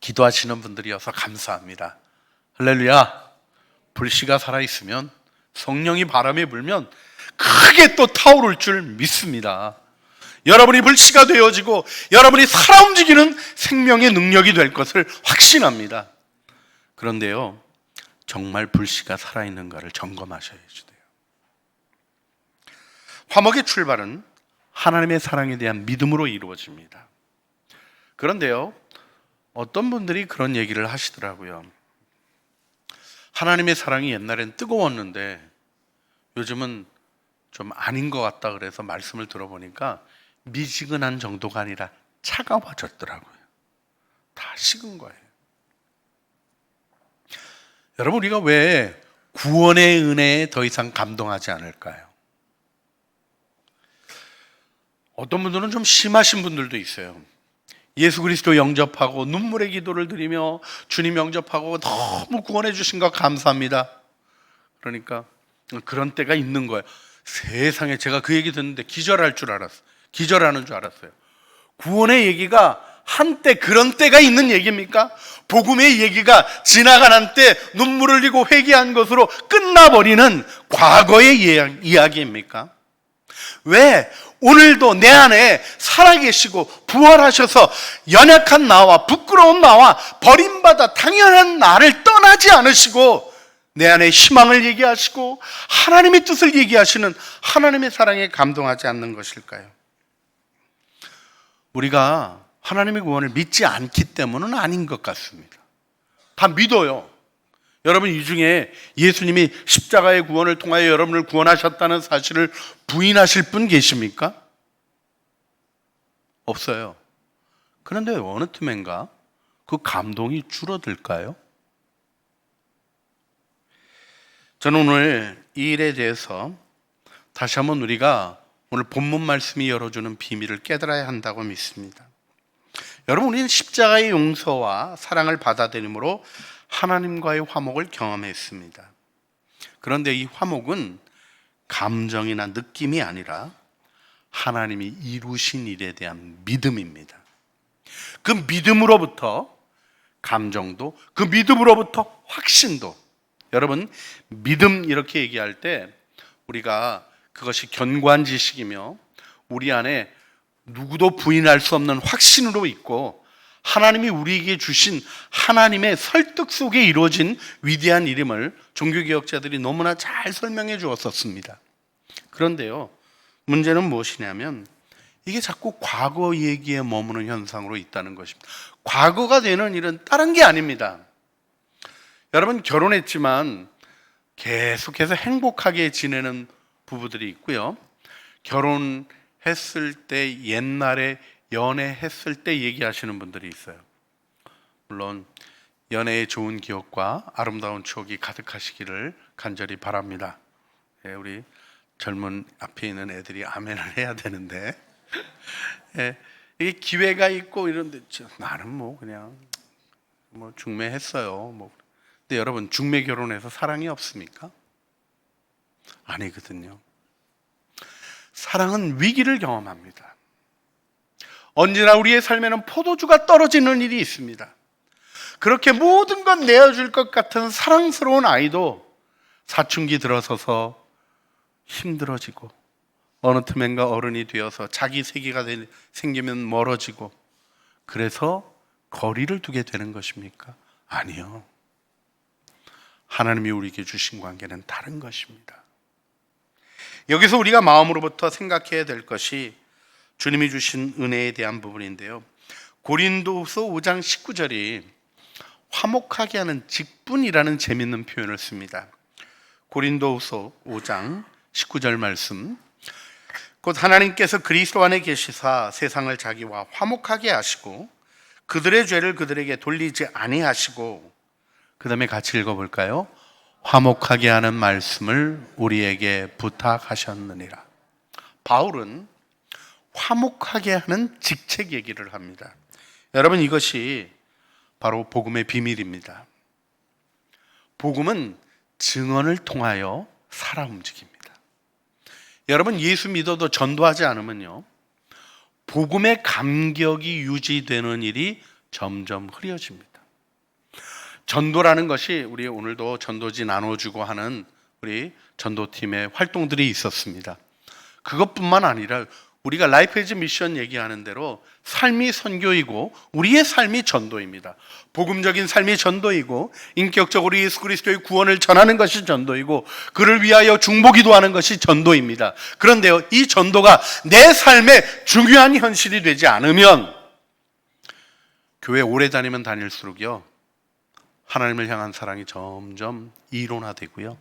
기도하시는 분들이어서 감사합니다. 할렐루야. 불씨가 살아있으면, 성령이 바람에 불면 크게 또 타오를 줄 믿습니다. 여러분이 불씨가 되어지고 여러분이 살아 움직이는 생명의 능력이 될 것을 확신합니다. 그런데요, 정말 불씨가 살아있는가를 점검하셔야 돼요. 화목의 출발은 하나님의 사랑에 대한 믿음으로 이루어집니다. 그런데요, 어떤 분들이 그런 얘기를 하시더라고요. 하나님의 사랑이 옛날엔 뜨거웠는데 요즘은 좀 아닌 것 같다 그래서 말씀을 들어보니까 미지근한 정도가 아니라 차가워졌더라고요. 다 식은 거예요. 여러분, 우리가 왜 구원의 은혜에 더 이상 감동하지 않을까요? 어떤 분들은 좀 심하신 분들도 있어요. 예수 그리스도 영접하고 눈물의 기도를 드리며 주님 영접하고 너무 구원해 주신 거 감사합니다. 그러니까 그런 때가 있는 거예요. 세상에, 제가 그 얘기 듣는데 기절하는 줄 알았어요. 구원의 얘기가 한때 그런 때가 있는 얘기입니까? 복음의 얘기가 지나가는 때 눈물을 흘리고 회개한 것으로 끝나버리는 과거의 이야기입니까? 왜 오늘도 내 안에 살아계시고 부활하셔서 연약한 나와 부끄러운 나와 버림받아 당연한 나를 떠나지 않으시고 내 안에 희망을 얘기하시고 하나님의 뜻을 얘기하시는 하나님의 사랑에 감동하지 않는 것일까요? 우리가 하나님의 구원을 믿지 않기 때문은 아닌 것 같습니다. 다 믿어요. 여러분, 이 중에 예수님이 십자가의 구원을 통하여 여러분을 구원하셨다는 사실을 부인하실 분 계십니까? 없어요. 그런데 어느 틈엔가 그 감동이 줄어들까요? 저는 오늘 이 일에 대해서 다시 한번 우리가 오늘 본문 말씀이 열어주는 비밀을 깨달아야 한다고 믿습니다. 여러분, 우리는 십자가의 용서와 사랑을 받아들임으로 하나님과의 화목을 경험했습니다. 그런데 이 화목은 감정이나 느낌이 아니라 하나님이 이루신 일에 대한 믿음입니다. 그 믿음으로부터 감정도, 그 믿음으로부터 확신도. 여러분, 믿음 이렇게 얘기할 때 우리가 그것이 견고한 지식이며 우리 안에 누구도 부인할 수 없는 확신으로 있고 하나님이 우리에게 주신 하나님의 설득 속에 이루어진 위대한 일임을 종교개혁자들이 너무나 잘 설명해 주었었습니다. 그런데요, 문제는 무엇이냐면 이게 자꾸 과거 얘기에 머무는 현상으로 있다는 것입니다. 과거가 되는 일은 다른 게 아닙니다. 여러분, 결혼했지만 계속해서 행복하게 지내는 부부들이 있고요, 결혼했을 때 옛날에 연애했을 때 얘기하시는 분들이 있어요. 물론 연애의 좋은 기억과 아름다운 추억이 가득하시기를 간절히 바랍니다. 우리 젊은 앞에 있는 애들이 아멘을 해야 되는데 이게 기회가 있고 이런데 나는 뭐 그냥 중매했어요. 근데 여러분, 중매 결혼해서 사랑이 없습니까? 아니거든요. 사랑은 위기를 경험합니다. 언제나 우리의 삶에는 포도주가 떨어지는 일이 있습니다. 그렇게 모든 건 내어줄 것 같은 사랑스러운 아이도 사춘기 들어서서 힘들어지고 어느 틈엔가 어른이 되어서 자기 세계가 생기면 멀어지고 그래서 거리를 두게 되는 것입니까? 아니요. 하나님이 우리에게 주신 관계는 다른 것입니다. 여기서 우리가 마음으로부터 생각해야 될 것이 주님이 주신 은혜에 대한 부분인데요, 고린도후서 5장 19절이 화목하게 하는 직분이라는 재미있는 표현을 씁니다. 고린도후서 5장 19절 말씀, 곧 하나님께서 그리스도 안에 계시사 세상을 자기와 화목하게 하시고 그들의 죄를 그들에게 돌리지 아니하시고, 그 다음에 같이 읽어볼까요? 화목하게 하는 말씀을 우리에게 부탁하셨느니라. 바울은 화목하게 하는 직책 얘기를 합니다. 여러분, 이것이 바로 복음의 비밀입니다. 복음은 증언을 통하여 살아 움직입니다. 여러분, 예수 믿어도 전도하지 않으면요, 복음의 감격이 유지되는 일이 점점 흐려집니다. 전도라는 것이 우리 오늘도 전도지 나눠주고 하는 우리 전도팀의 활동들이 있었습니다. 그것뿐만 아니라 우리가 라이프 이즈 미션 얘기하는 대로 삶이 선교이고 우리의 삶이 전도입니다. 복음적인 삶이 전도이고 인격적으로 예수 그리스도의 구원을 전하는 것이 전도이고 그를 위하여 중보기도하는 것이 전도입니다. 그런데요, 이 전도가 내 삶의 중요한 현실이 되지 않으면 교회 오래 다니면 다닐수록요, 하나님을 향한 사랑이 점점 이론화되고요,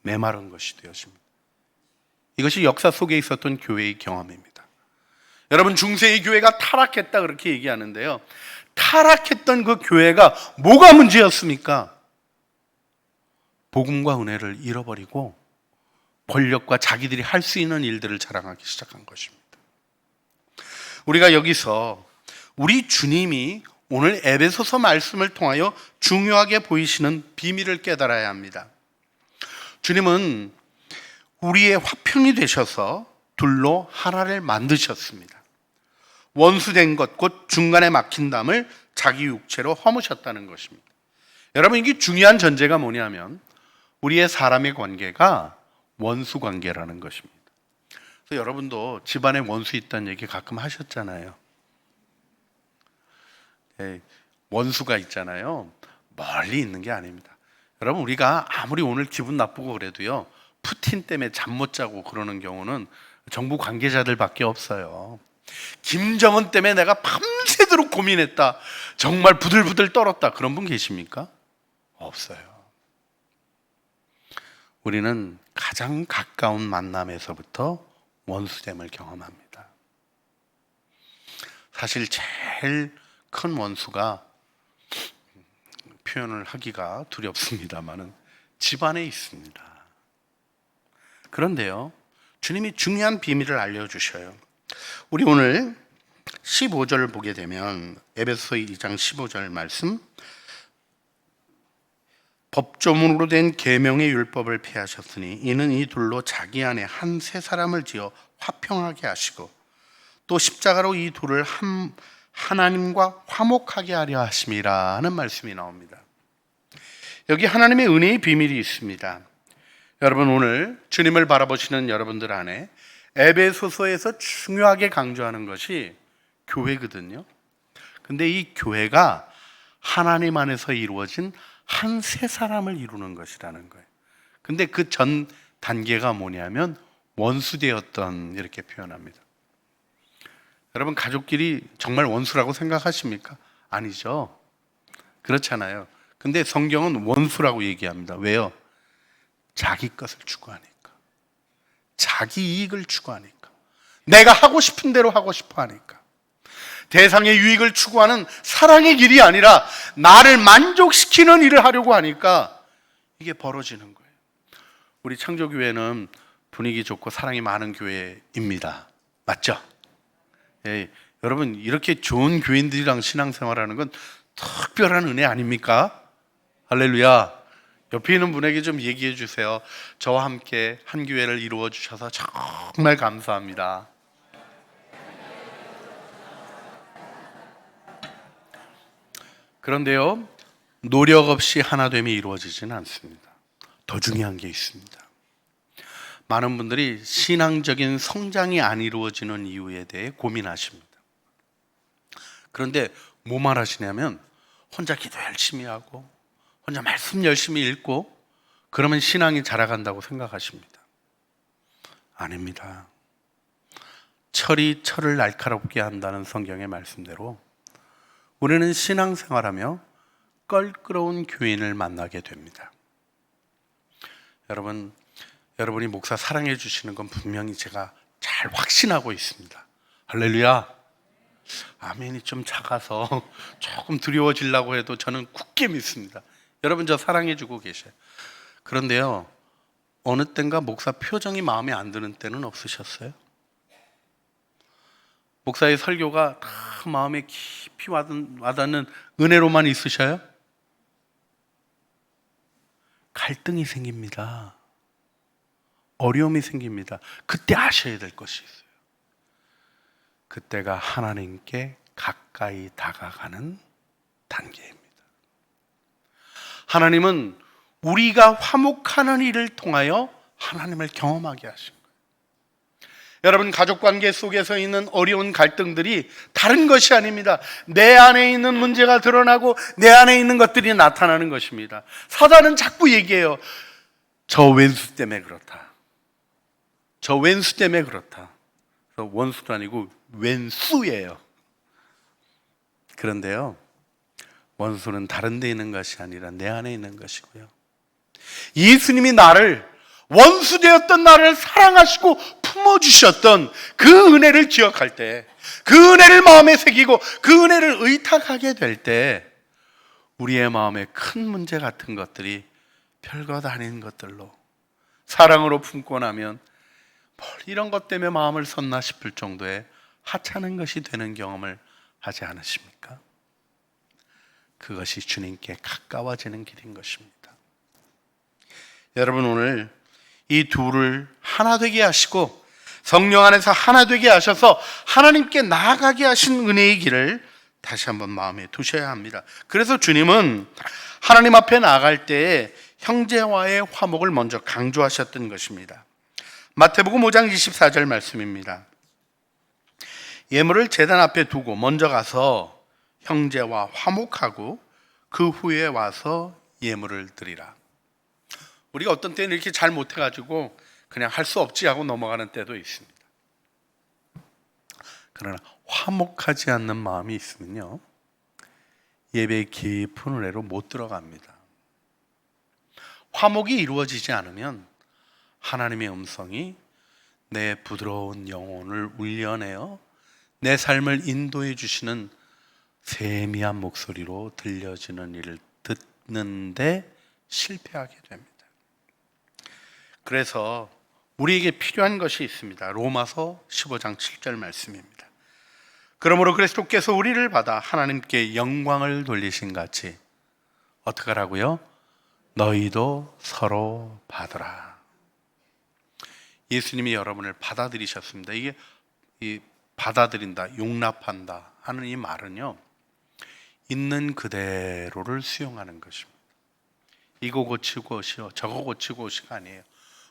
메마른 것이 되어집니다. 이것이 역사 속에 있었던 교회의 경험입니다. 여러분, 중세의 교회가 타락했다 그렇게 얘기하는데요, 타락했던 그 교회가 뭐가 문제였습니까? 복음과 은혜를 잃어버리고 권력과 자기들이 할 수 있는 일들을 자랑하기 시작한 것입니다. 우리가 여기서 우리 주님이 오늘 에베소서 말씀을 통하여 중요하게 보이시는 비밀을 깨달아야 합니다. 주님은 우리의 화평이 되셔서 둘로 하나를 만드셨습니다. 원수된 것 곧 중간에 막힌 담을 자기 육체로 허무셨다는 것입니다. 여러분, 이게 중요한 전제가 뭐냐면 우리의 사람의 관계가 원수 관계라는 것입니다. 그래서 여러분도 집안에 원수 있다는 얘기 가끔 하셨잖아요. 원수가 있잖아요. 멀리 있는 게 아닙니다. 여러분, 우리가 아무리 오늘 기분 나쁘고 그래도요, 푸틴 때문에 잠 못 자고 그러는 경우는 정부 관계자들밖에 없어요. 김정은 때문에 내가 밤새도록 고민했다, 정말 부들부들 떨었다, 그런 분 계십니까? 없어요. 우리는 가장 가까운 만남에서부터 원수됨을 경험합니다. 사실 제일 큰 원수가, 표현을 하기가 두렵습니다만은, 집안에 있습니다. 그런데요, 주님이 중요한 비밀을 알려주셔요. 우리 오늘 15절 보게 되면, 에베소서 2장 15절 말씀, 법조문으로 된 계명의 율법을 폐하셨으니 이는 이 둘로 자기 안에 한 새 사람을 지어 화평하게 하시고 또 십자가로 이 둘을 하나님과 화목하게 하려 하심이라 하는 말씀이 나옵니다. 여기 하나님의 은혜의 비밀이 있습니다. 여러분, 오늘 주님을 바라보시는 여러분들 안에 에베소서에서 중요하게 강조하는 것이 교회거든요. 근데 이 교회가 하나님 안에서 이루어진 한 새 사람을 이루는 것이라는 거예요. 근데 그 전 단계가 뭐냐면 원수되었던, 이렇게 표현합니다. 여러분, 가족끼리 정말 원수라고 생각하십니까? 아니죠. 그렇잖아요. 근데 성경은 원수라고 얘기합니다. 왜요? 자기 것을 추구하니까, 자기 이익을 추구하니까, 내가 하고 싶은 대로 하고 싶어 하니까, 대상의 유익을 추구하는 사랑의 길이 아니라 나를 만족시키는 일을 하려고 하니까 이게 벌어지는 거예요. 우리 창조교회는 분위기 좋고 사랑이 많은 교회입니다. 맞죠? 여러분, 이렇게 좋은 교인들이랑 신앙생활하는 건 특별한 은혜 아닙니까? 할렐루야. 옆에 있는 분에게 좀 얘기해 주세요. 저와 함께 한 교회를 이루어 주셔서 정말 감사합니다. 그런데요, 노력 없이 하나됨이 이루어지지는 않습니다. 더 중요한 게 있습니다. 많은 분들이 신앙적인 성장이 안 이루어지는 이유에 대해 고민하십니다. 그런데 뭐 말하시냐면, 혼자 기도 열심히 하고 혼자 말씀 열심히 읽고 그러면 신앙이 자라간다고 생각하십니다. 아닙니다. 철이 철을 날카롭게 한다는 성경의 말씀대로 우리는 신앙생활하며 껄끄러운 교인을 만나게 됩니다. 여러분이 목사 사랑해 주시는 건 분명히 제가 잘 확신하고 있습니다. 할렐루야. 아멘이 좀 작아서 조금 두려워지려고 해도 저는 굳게 믿습니다. 여러분, 저 사랑해 주고 계셔요. 그런데요, 어느 땐가 목사 표정이 마음에 안 드는 때는 없으셨어요? 목사의 설교가 다 마음에 깊이 와닿는 은혜로만 있으셔요? 갈등이 생깁니다. 어려움이 생깁니다. 그때 아셔야 될 것이 있어요. 그때가 하나님께 가까이 다가가는 단계입니다. 하나님은 우리가 화목하는 일을 통하여 하나님을 경험하게 하신 거예요. 여러분, 가족관계 속에서 있는 어려운 갈등들이 다른 것이 아닙니다. 내 안에 있는 문제가 드러나고 내 안에 있는 것들이 나타나는 것입니다. 사단은 자꾸 얘기해요. 저 왼수 때문에 그렇다, 저 왼수 때문에 그렇다. 그래서 원수도 아니고 왼수예요. 그런데요, 원수는 다른 데 있는 것이 아니라 내 안에 있는 것이고요, 예수님이 원수되었던 나를 사랑하시고 품어주셨던 그 은혜를 기억할 때, 그 은혜를 마음에 새기고 그 은혜를 의탁하게 될 때, 우리의 마음에 큰 문제 같은 것들이 별것 아닌 것들로 사랑으로 품고 나면 뭘 이런 것 때문에 마음을 썼나 싶을 정도의 하찮은 것이 되는 경험을 하지 않으십니까? 그것이 주님께 가까워지는 길인 것입니다. 여러분, 오늘 이 둘을 하나 되게 하시고 성령 안에서 하나 되게 하셔서 하나님께 나아가게 하신 은혜의 길을 다시 한번 마음에 두셔야 합니다. 그래서 주님은 하나님 앞에 나아갈 때에 형제와의 화목을 먼저 강조하셨던 것입니다. 마태복음 5장 24절 말씀입니다. 예물을 제단 앞에 두고 먼저 가서 형제와 화목하고 그 후에 와서 예물을 드리라. 우리가 어떤 때는 이렇게 잘 못해가지고 그냥 할 수 없지 하고 넘어가는 때도 있습니다. 그러나 화목하지 않는 마음이 있으면요, 예배의 깊은 은혜로 못 들어갑니다. 화목이 이루어지지 않으면 하나님의 음성이 내 부드러운 영혼을 울려내어 내 삶을 인도해 주시는 세미한 목소리로 들려지는 일을 듣는데 실패하게 됩니다. 그래서 우리에게 필요한 것이 있습니다. 로마서 15장 7절 말씀입니다. 그러므로 그리스도께서 우리를 받아 하나님께 영광을 돌리신 같이 어떻게 하라고요? 너희도 서로 받으라. 예수님이 여러분을 받아들이셨습니다. 이게 이 받아들인다, 용납한다 하는 이 말은요, 있는 그대로를 수용하는 것입니다. 이거 고치고 오시오, 저거 고치고 오시가 아니에요.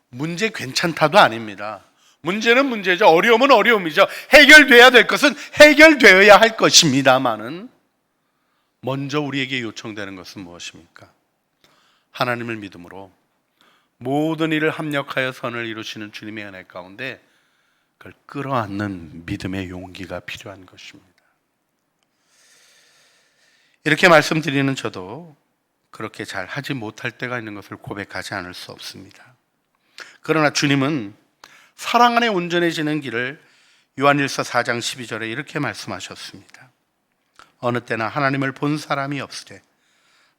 문제 괜찮다도 아닙니다. 문제는 문제죠. 어려움은 어려움이죠. 해결돼야 될 것은 해결되어야 할 것입니다만은 먼저 우리에게 요청되는 것은 무엇입니까? 하나님을 믿음으로 모든 일을 합력하여 선을 이루시는 주님의 은혜 가운데 그걸 끌어안는 믿음의 용기가 필요한 것입니다. 이렇게 말씀드리는 저도 그렇게 잘 하지 못할 때가 있는 것을 고백하지 않을 수 없습니다. 그러나 주님은 사랑 안에 온전해지는 길을 요한일서 4장 12절에 이렇게 말씀하셨습니다. 어느 때나 하나님을 본 사람이 없으되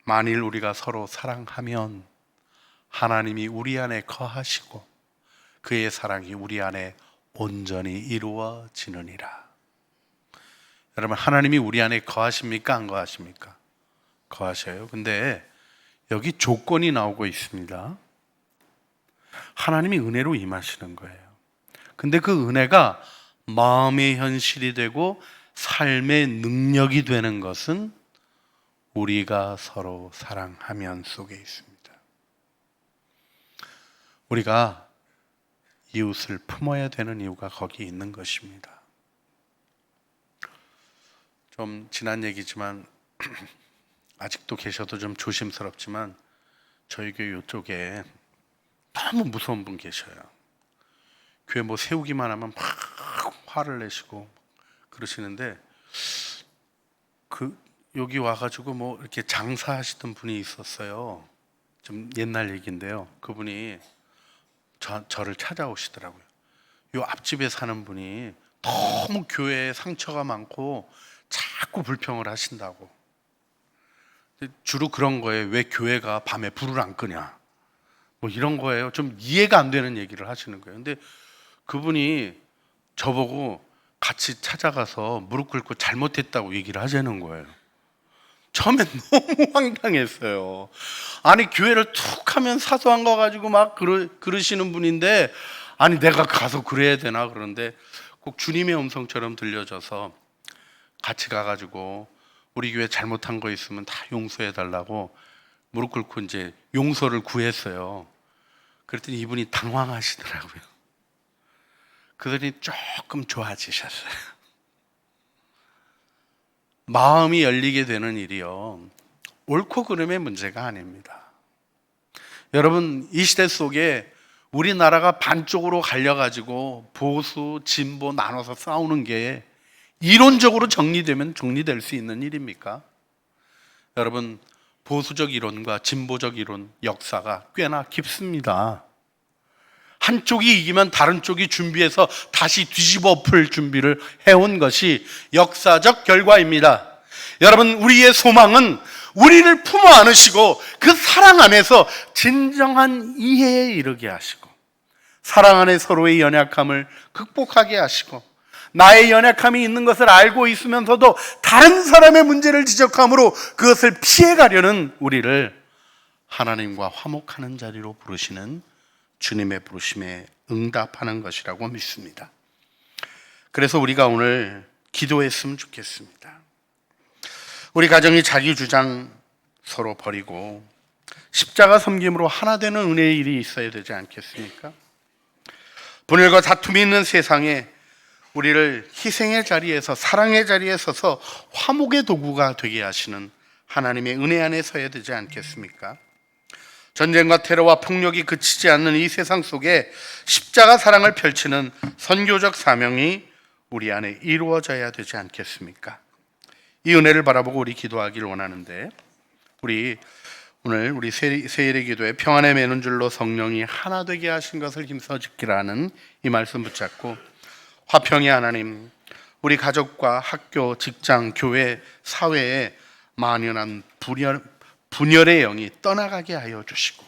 만일 우리가 서로 사랑하면 하나님이 우리 안에 거하시고 그의 사랑이 우리 안에 온전히 이루어지느니라. 여러분, 하나님이 우리 안에 거하십니까? 안 거하십니까? 거하셔요. 근데 여기 조건이 나오고 있습니다. 하나님이 은혜로 임하시는 거예요. 근데 그 은혜가 마음의 현실이 되고 삶의 능력이 되는 것은 우리가 서로 사랑하면 속에 있습니다. 우리가 이웃을 품어야 되는 이유가 거기 있는 것입니다. 좀 지난 얘기지만 아직도 계셔도 좀 조심스럽지만 저희 교회 이쪽에 너무 무서운 분 계셔요. 교회 뭐 세우기만 하면 막 화를 내시고 그러시는데 여기 와가지고 뭐 이렇게 장사하시던 분이 있었어요. 좀 옛날 얘기인데요. 그분이 저를 찾아오시더라고요. 요 앞집에 사는 분이 너무 교회에 상처가 많고 자꾸 불평을 하신다고. 주로 그런 거예요. 왜 교회가 밤에 불을 안 끄냐, 뭐 이런 거예요. 좀 이해가 안 되는 얘기를 하시는 거예요. 근데 그분이 저보고 같이 찾아가서 무릎 꿇고 잘못했다고 얘기를 하자는 거예요. 처음엔 너무 황당했어요. 아니, 교회를 툭 하면 사소한 거 가지고 막 그러시는 분인데, 아니 내가 가서 그래야 되나. 그런데 꼭 주님의 음성처럼 들려져서 같이 가가지고 우리 교회 잘못한 거 있으면 다 용서해 달라고 무릎 꿇고 이제 용서를 구했어요. 그랬더니 이분이 당황하시더라고요. 그들이 조금 좋아지셨어요. 마음이 열리게 되는 일이요, 옳고 그름의 문제가 아닙니다. 여러분, 이 시대 속에 우리나라가 반쪽으로 갈려가지고 보수, 진보 나눠서 싸우는 게 이론적으로 정리되면 정리될 수 있는 일입니까? 여러분, 보수적 이론과 진보적 이론 역사가 꽤나 깊습니다. 한쪽이 이기면 다른 쪽이 준비해서 다시 뒤집어 풀 준비를 해온 것이 역사적 결과입니다. 여러분, 우리의 소망은 우리를 품어 안으시고 그 사랑 안에서 진정한 이해에 이르게 하시고 사랑 안에 서로의 연약함을 극복하게 하시고 나의 연약함이 있는 것을 알고 있으면서도 다른 사람의 문제를 지적함으로 그것을 피해가려는 우리를 하나님과 화목하는 자리로 부르시는 주님의 부르심에 응답하는 것이라고 믿습니다. 그래서 우리가 오늘 기도했으면 좋겠습니다. 우리 가정이 자기 주장 서로 버리고 십자가 섬김으로 하나 되는 은혜의 일이 있어야 되지 않겠습니까? 분열과 다툼이 있는 세상에 우리를 희생의 자리에서, 사랑의 자리에 서서 화목의 도구가 되게 하시는 하나님의 은혜 안에 서야 되지 않겠습니까? 전쟁과 테러와 폭력이 그치지 않는 이 세상 속에 십자가 사랑을 펼치는 선교적 사명이 우리 안에 이루어져야 되지 않겠습니까? 이 은혜를 바라보고 우리 기도하기를 원하는데, 오늘 우리 세일의 기도에 평안에 매는 줄로 성령이 하나 되게 하신 것을 힘써 지키라는 이 말씀 붙잡고, 화평의 하나님, 우리 가족과 학교, 직장, 교회, 사회에 만연한 분열의 영이 떠나가게 하여 주시고,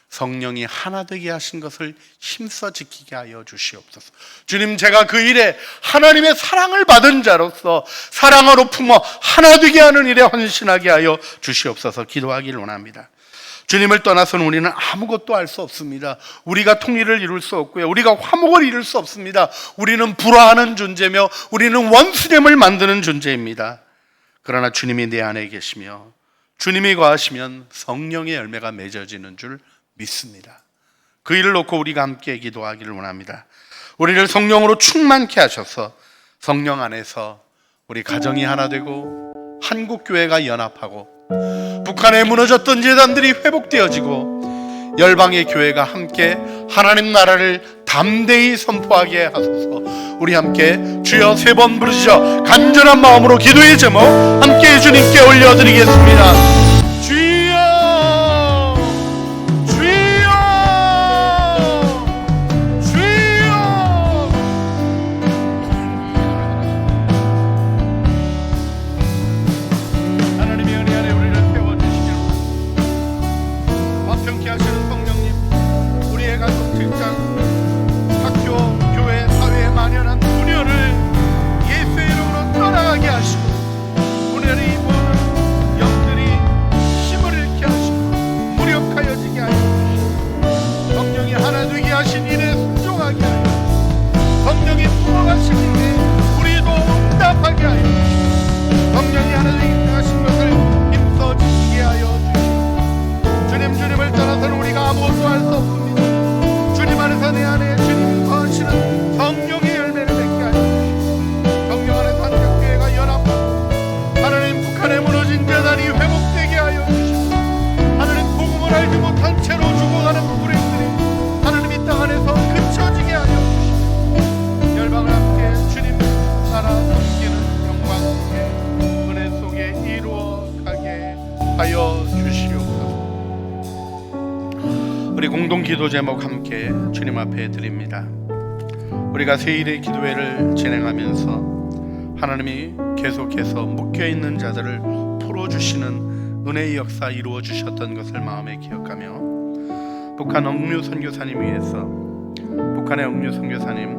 성령이 하나 되게 하신 것을 힘써 지키게 하여 주시옵소서. 주님, 제가 그 일에 하나님의 사랑을 받은 자로서 사랑으로 품어 하나 되게 하는 일에 헌신하게 하여 주시옵소서. 기도하기를 원합니다. 주님을 떠나서는 우리는 아무것도 할 수 없습니다. 우리가 통일을 이룰 수 없고요, 우리가 화목을 이룰 수 없습니다. 우리는 불화하는 존재며 우리는 원수됨을 만드는 존재입니다. 그러나 주님이 내 안에 계시며 주님이 거하시면 성령의 열매가 맺어지는 줄 믿습니다. 그 일을 놓고 우리가 함께 기도하기를 원합니다. 우리를 성령으로 충만케 하셔서 성령 안에서 우리 가정이 하나 되고 한국교회가 연합하고 북한에 무너졌던 제단들이 회복되어지고 열방의 교회가 함께 하나님 나라를 담대히 선포하게 하소서. 우리 함께 주여 3번 부르시죠. 간절한 마음으로 기도의 제목 함께 주님께 올려드리겠습니다. 주여, 주여, 주여. 하나님의 은혜 안에 우리를 세워주시기를 화평케 하시는 성령님, 우리의 가족, 직장, 학교, 교회, 사회에 만연한 분열을 예수의 이름으로 떠나가게 하시고, 분열이 모든 영들이 힘을 잃게 하시고 무력하여지게 하여 주시고, 성령이 하나 되게 하신 일에 순종하게 하여 주시고, 성령이 부어가신 일에 우리도 응답하게 하여 주시고, 성령이 하나 되게 하신 것을 힘써 지키게 하여 주시고, 주님을 떠나서는 우리가 아무것도 할 수 없습니다. 주님 안에서 내 안에 주님이 거하시는 성령의 열매를 맺게 하여 주시고, 성령 안에서 한국교회가 연합하고 하나님 북한에 무너진 재단이 회복되게 하여 주시고, 하나님 복음을 알지 못한 채로 죽어가는 불행들이 하나님 이 땅 안에서 그쳐지게 하여 주시고, 열방을 함께 주님 나라 섬기는 영광 속에 은혜 속에 이루어가게 하여 주시옵소서. 우리 공동 기도 제목 함께 주님 앞에 드립니다. 우리가 세일의 기도회를 진행하면서 하나님이 계속해서 묶여있는 자들을 풀어주시는 은혜의 역사 이루어 주셨던 것을 마음에 기억하며, 북한 억류 선교사님 위해서, 북한의 억류 선교사님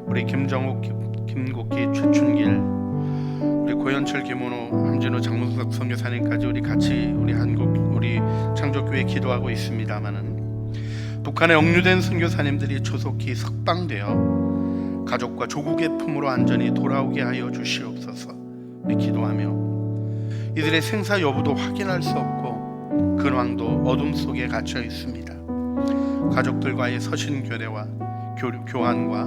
우리 김정욱, 김국기, 최춘길, 우리 고현철, 김은호, 함진호, 장문석 선교사님까지 우리 같이 우리 창조교회 기도하고 있습니다마는, 북한에 억류된 선교사님들이 조속히 석방되어 가족과 조국의 품으로 안전히 돌아오게 하여 주시옵소서. 우리 기도하며 이들의 생사 여부도 확인할 수 없고 근황도 어둠 속에 갇혀 있습니다. 가족들과의 서신교대와 교환과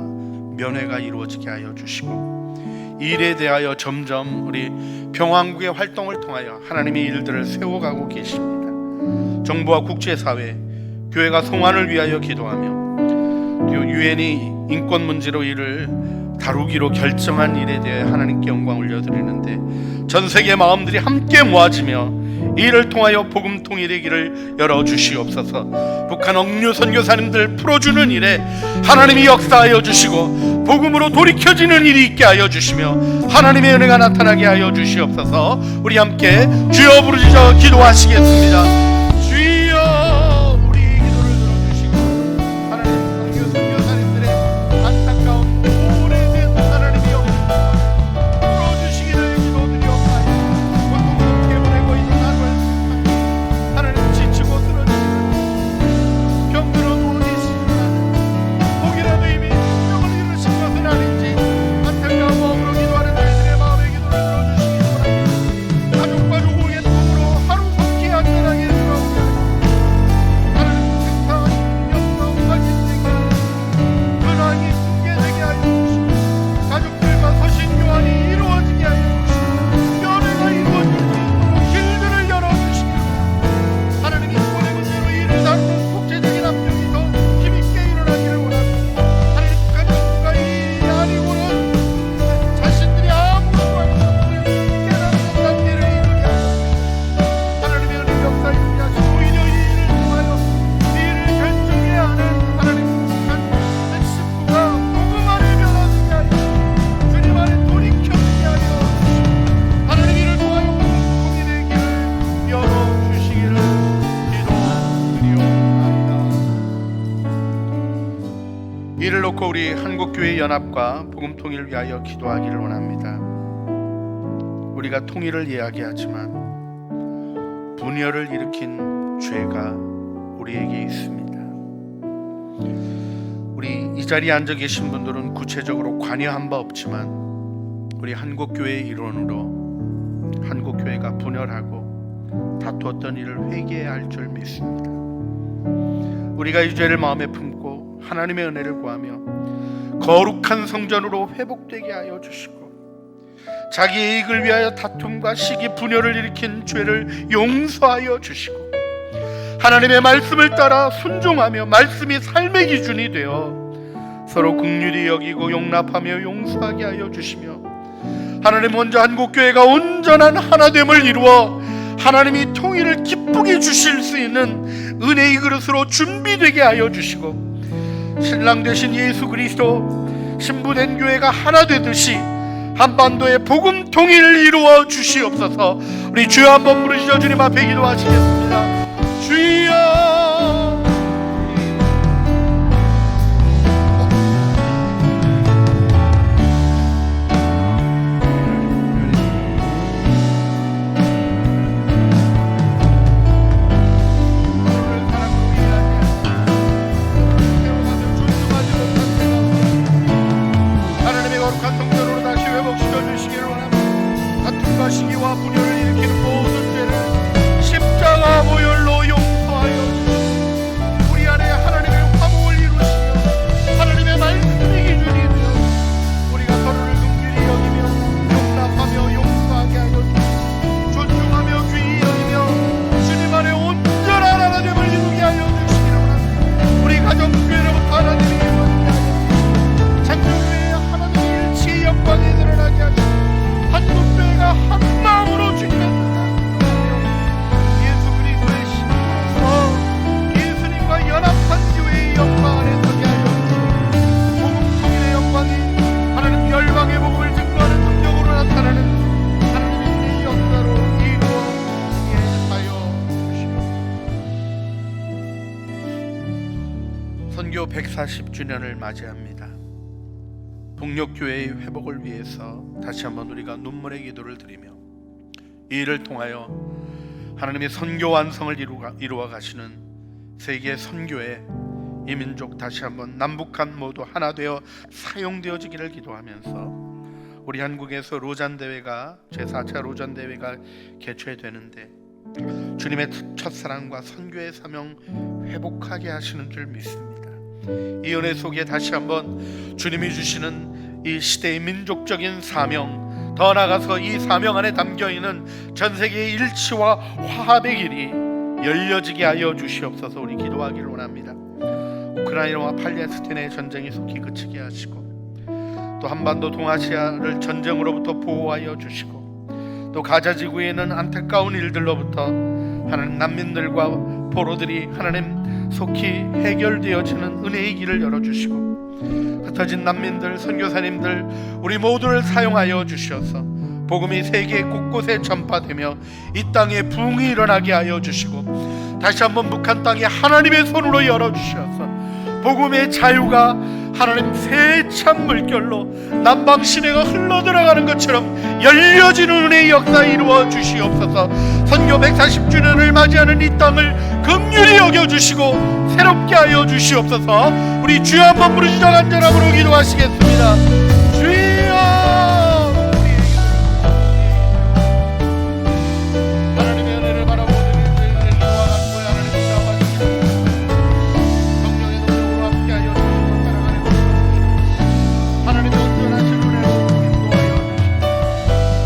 면회가 이루어지게 하여 주시고, 이 일에 대하여 점점 우리 평화국의 활동을 통하여 하나님의 일들을 세워가고 계십니다. 정부와 국제사회, 교회가 송환을 위하여 기도하며, 유엔이 인권 문제로 이를 다루기로 결정한 일에 대해 하나님께 영광 올려드리는데, 전 세계 마음들이 함께 모아지며 이 일을 통하여 복음 통일의 길을 열어주시옵소서. 북한 억류 선교사님들 풀어주는 일에 하나님이 역사하여 주시고 복음으로 돌이켜지는 일이 있게 하여 주시며 하나님의 은혜가 나타나게 하여 주시옵소서. 우리 함께 주여 부르짖어 기도하시겠습니다. 주여, 우리 기도를 들어주시고 하나님 억류 선교사님들의 안타까운 오래된 하나님의 영광 풀어주시기를 기도드리옵나이다. 고통스럽게 보내고 있는 하나님, 지치고 쓰러지는 병들어 누워 계시지만 우리 한국교회 연합과 복음 통일을 위하여 기도하기를 원합니다. 우리가 통일을 이야기하지만 분열을 일으킨 죄가 우리에게 있습니다. 우리 이 자리에 앉아 계신 분들은 구체적으로 관여한 바 없지만 우리 한국교회의 일원으로 한국교회가 분열하고 다투었던 일을 회개해야 할 줄 믿습니다. 우리가 이 죄를 마음에 품고 하나님의 은혜를 구하며 거룩한 성전으로 회복되게 하여 주시고, 자기의 이익을 위하여 다툼과 시기 분열을 일으킨 죄를 용서하여 주시고, 하나님의 말씀을 따라 순종하며 말씀이 삶의 기준이 되어 서로 긍휼히 여기고 용납하며 용서하게 하여 주시며, 하나님 먼저 한국교회가 온전한 하나됨을 이루어 하나님이 통일을 기쁘게 주실 수 있는 은혜의 그릇으로 준비되게 하여 주시고, 신랑 되신 예수 그리스도 신부된 교회가 하나 되듯이 한반도의 복음 통일을 이루어 주시옵소서. 우리 주여 한번 부르시죠. 주님 앞에 기도하시겠습니다. 주여. 시기와 분열을 일으키는 모든 죄를 십자가 보혈로 용서하여 주시고, 우리 안에 하나님의 화목을 이루시며 하나님의 말씀이 기준이 되어 우리가 서로를 긍휼히 여기며 용납하며 용서하게 하여 주시고, 존중하며 귀히 여기며 주님 안에 온전한 하나됨을 이루게 하여 주시기를 원합니다. 우리 가정교회로부터 하나님의 영광이 장로교회의 하나님의 일치의 영광이 드러나게 하시고, 한국교회가 한 마음으로 주님의 예수 그리스도의 신으로서 예수님과 연합한 교회의 영광 안에 서게 하여 주시고, 복음 통일의 영광이 하나님 열방의 복음을 증거하는 능력으로 나타나는 하나님의 은혜의 역사로 이루어지게 하여 주시옵소서. 선교 140주년을 맞이합니다. 동력교회의 회복을 위해서 다시 한번 우리가 눈물의 기도를 드리며, 이 일을 통하여 하나님의 선교 완성을 이루어 가시는 세계 선교의 이 민족 다시 한번 남북한 모두 하나 되어 사용되어지기를 기도하면서, 우리 한국에서 로잔대회가 제4차 로잔대회가 개최되는데 주님의 첫사랑과 선교의 사명 회복하게 하시는 줄 믿습니다. 이 은혜 속에 다시 한번 주님이 주시는 이 시대의 민족적인 사명, 더 나아가서 이 사명 안에 담겨있는 전세계의 일치와 화합의 길이 열려지게 하여 주시옵소서. 우리 기도하기를 원합니다. 우크라이나와 팔레스타인의 전쟁이 속히 그치게 하시고, 또 한반도 동아시아를 전쟁으로부터 보호하여 주시고, 또 가자 지구에 있는 안타까운 일들로부터 하나님 난민들과 포로들이 하나님 속히 해결되어지는 은혜의 길을 열어주시고, 흩어진 난민들, 선교사님들 우리 모두를 사용하여 주셔서 복음이 세계 곳곳에 전파되며 이 땅에 부흥이 일어나게 하여 주시고, 다시 한번 북한 땅에 하나님의 손으로 열어주셔서 복음의 자유가 하나님 세찬 물결로 남방 시내가 흘러들어가는 것처럼 열려지는 은혜의 역사 이루어 주시옵소서. 선교 140주년을 맞이하는 이 땅을 긍휼히 여겨주시고 새롭게 하여 주시옵소서. 우리 주여 한번 부르시죠. 간절함으로 기도하시겠습니다. 주여. 하나님의 은혜를 바라보는 인생을 기도와 같고요. 하나님의 사랑하시고 성령의 능력으로 함께 하여 주시고 사랑하는 것 하나님의 온전하신 은혜로 인도하여 주시고,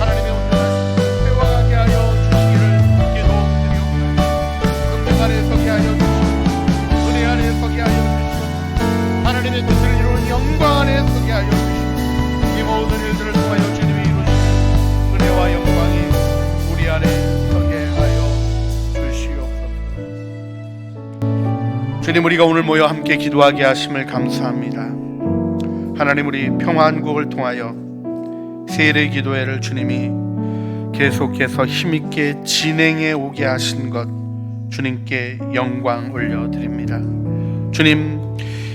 하나님의 온전하신 세워가게 하여 주시기를 기도드리옵나이다. 성령 안에 서게 하여 주시고 은혜 안에 서게 하여 주시고 하나님의 뜻을 이루는 영광 안에 서게 하여 주시고, 이 모든 일들을 통하여 주님이 이루시는 은혜와 영광이 우리 안에 서게 하여 주시옵소서. 주님, 우리가 오늘 모여 함께 기도하게 하심을 감사합니다. 하나님, 우리 평화한국을 통하여 세례 기도회를 주님이 계속해서 힘있게 진행해 오게 하신 것 주님께 영광 올려드립니다. 주님,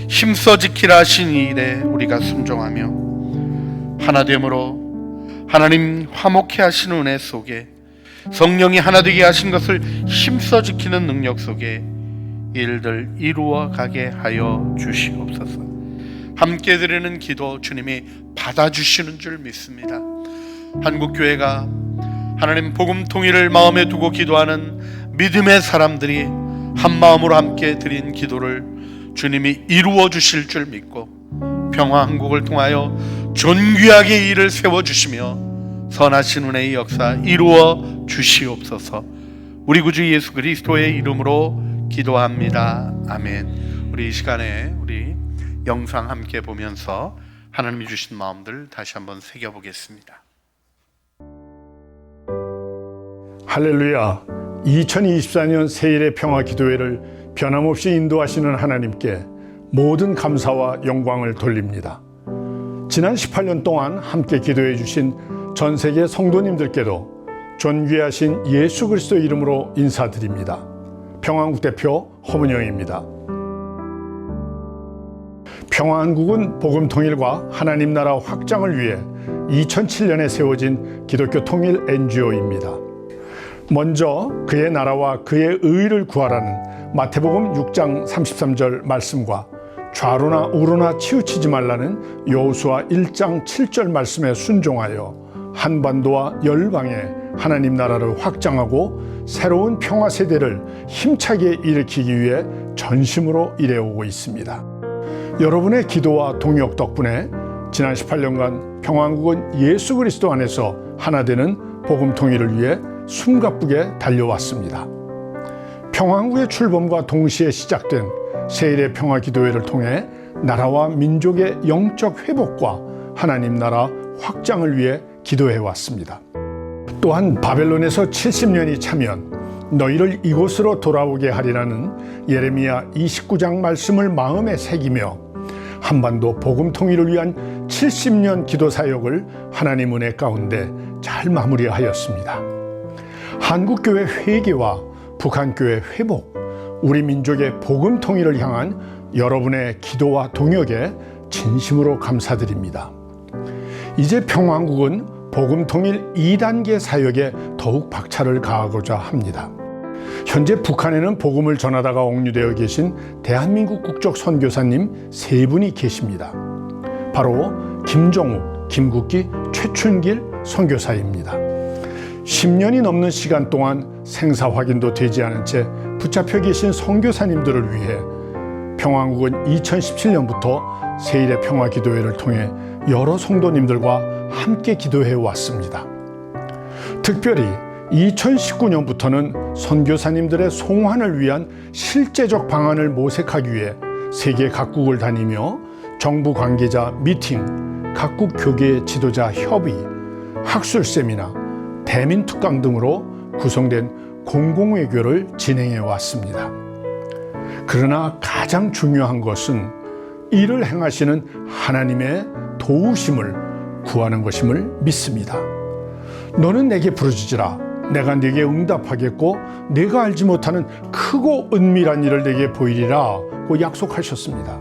힘써 지키라 하신 이 일에 우리가 순종하며 하나됨으로 하나님 화목케 하신 은혜 속에 성령이 하나 되게 하신 것을 힘써 지키는 능력 속에 일들 이루어 가게 하여 주시옵소서. 함께 드리는 기도 주님이 받아주시는 줄 믿습니다. 한국교회가 하나님 복음 통일을 마음에 두고 기도하는 믿음의 사람들이 한 마음으로 함께 드린 기도를 주님이 이루어 주실 줄 믿고 평화한국을 통하여 존귀하게 이 일을 세워주시며 선하신 은혜의 역사 이루어 주시옵소서. 우리 구주 예수 그리스도의 이름으로 기도합니다. 아멘. 우리 이 시간에 우리 영상 함께 보면서 하나님이 주신 마음들 다시 한번 새겨보겠습니다. 할렐루야. 2024년 새일의 평화 기도회를 변함없이 인도하시는 하나님께 모든 감사와 영광을 돌립니다. 지난 18년 동안 함께 기도해 주신 전 세계 성도님들께도 존귀하신 예수 그리스도 이름으로 인사드립니다. 평화한국 대표 허문영입니다. 평화한국은 복음 통일과 하나님 나라 확장을 위해 2007년에 세워진 기독교 통일 NGO입니다. 먼저 그의 나라와 그의 의를 구하라는 마태복음 6장 33절 말씀과 좌로나 우로나 치우치지 말라는 여호수아 1장 7절 말씀에 순종하여 한반도와 열방에 하나님 나라를 확장하고 새로운 평화 세대를 힘차게 일으키기 위해 전심으로 일해오고 있습니다. 여러분의 기도와 동역 덕분에 지난 18년간 평화한국은 예수 그리스도 안에서 하나 되는 복음 통일을 위해 숨가쁘게 달려왔습니다. 평화한국의 출범과 동시에 시작된 새일의 평화 기도회를 통해 나라와 민족의 영적 회복과 하나님 나라 확장을 위해 기도해 왔습니다. 또한 바벨론에서 70년이 차면 너희를 이곳으로 돌아오게 하리라는 예레미야 29장 말씀을 마음에 새기며 한반도 복음 통일을 위한 70년 기도 사역을 하나님 은혜 가운데 잘 마무리하였습니다. 한국교회 회개와 북한교회 회복, 우리 민족의 복음 통일을 향한 여러분의 기도와 동역에 진심으로 감사드립니다. 이제 평화한국은 복음 통일 2단계 사역에 더욱 박차를 가하고자 합니다. 현재 북한에는 복음을 전하다가 억류되어 계신 대한민국 국적 선교사님 3분이 계십니다. 바로 김정욱, 김국기, 최춘길 선교사입니다. 10년이 넘는 시간 동안 생사 확인도 되지 않은 채 붙잡혀 계신 선교사님들을 위해 평화한국은 2017년부터 새일의 평화 기도회를 통해 여러 성도님들과 함께 기도해 왔습니다. 특별히 2019년부터는 선교사님들의 송환을 위한 실제적 방안을 모색하기 위해 세계 각국을 다니며 정부 관계자 미팅, 각국 교계 지도자 협의, 학술 세미나, 대민 특강 등으로 구성된 공공외교를 진행해 왔습니다. 그러나 가장 중요한 것은 이를 행하시는 하나님의 도우심을 구하는 것임을 믿습니다. 너는 내게 부르짖으라. 내가 네게 응답하겠고 네가 알지 못하는 크고 은밀한 일을 네게 보이리라고 약속하셨습니다.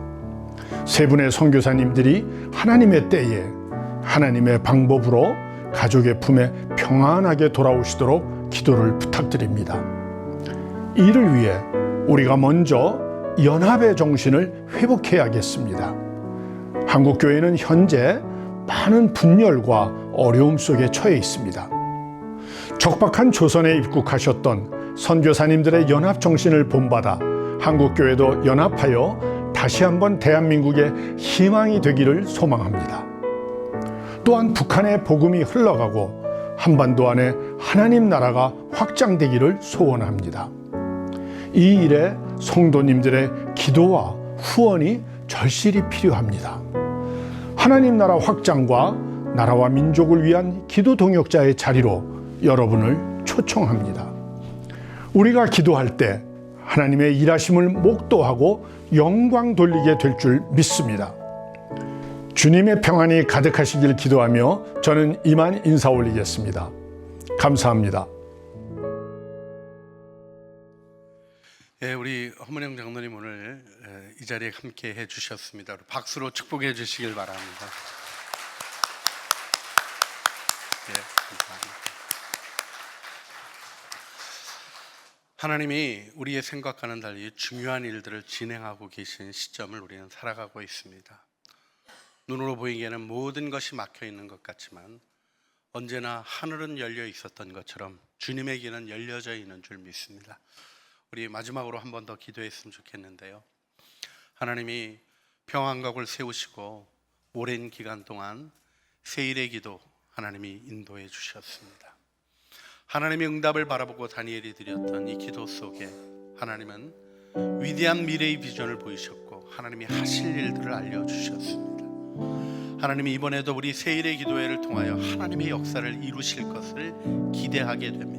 세 분의 선교사님들이 하나님의 때에 하나님의 방법으로 가족의 품에 평안하게 돌아오시도록 기도를 부탁드립니다. 이를 위해 우리가 먼저 연합의 정신을 회복해야겠습니다. 한국교회는 현재 많은 분열과 어려움 속에 처해 있습니다. 적박한 조선에 입국하셨던 선교사님들의 연합 정신을 본받아 한국교회도 연합하여 다시 한번 대한민국의 희망이 되기를 소망합니다. 또한 북한의 복음이 흘러가고 한반도 안에 하나님 나라가 확장되기를 소원합니다. 이 일에 성도님들의 기도와 후원이 절실히 필요합니다. 하나님 나라 확장과 나라와 민족을 위한 기도 동역자의 자리로 여러분을 초청합니다. 우리가 기도할 때 하나님의 일하심을 목도하고 영광 돌리게 될 줄 믿습니다. 주님의 평안이 가득하시길 기도하며 저는 이만 인사 올리겠습니다. 감사합니다. 예, 우리 허문영 장로님 오늘 이 자리에 함께 해주셨습니다. 박수로 축복해 주시길 바랍니다. 예, 감사합니다. 하나님이 우리의 생각과는 달리 중요한 일들을 진행하고 계신 시점을 우리는 살아가고 있습니다. 눈으로 보이기에는 모든 것이 막혀 있는 것 같지만 언제나 하늘은 열려 있었던 것처럼 주님에게는 열려져 있는 줄 믿습니다. 우리 마지막으로 한 번 더 기도했으면 좋겠는데요. 하나님이 평안각을 세우시고 오랜 기간 동안 세일의 기도 하나님이 인도해 주셨습니다. 하나님의 응답을 바라보고 다니엘이 드렸던 이 기도 속에 하나님은 위대한 미래의 비전을 보이셨고 하나님이 하실 일들을 알려주셨습니다. 하나님이 이번에도 우리 세일의 기도회를 통하여 하나님의 역사를 이루실 것을 기대하게 됩니다.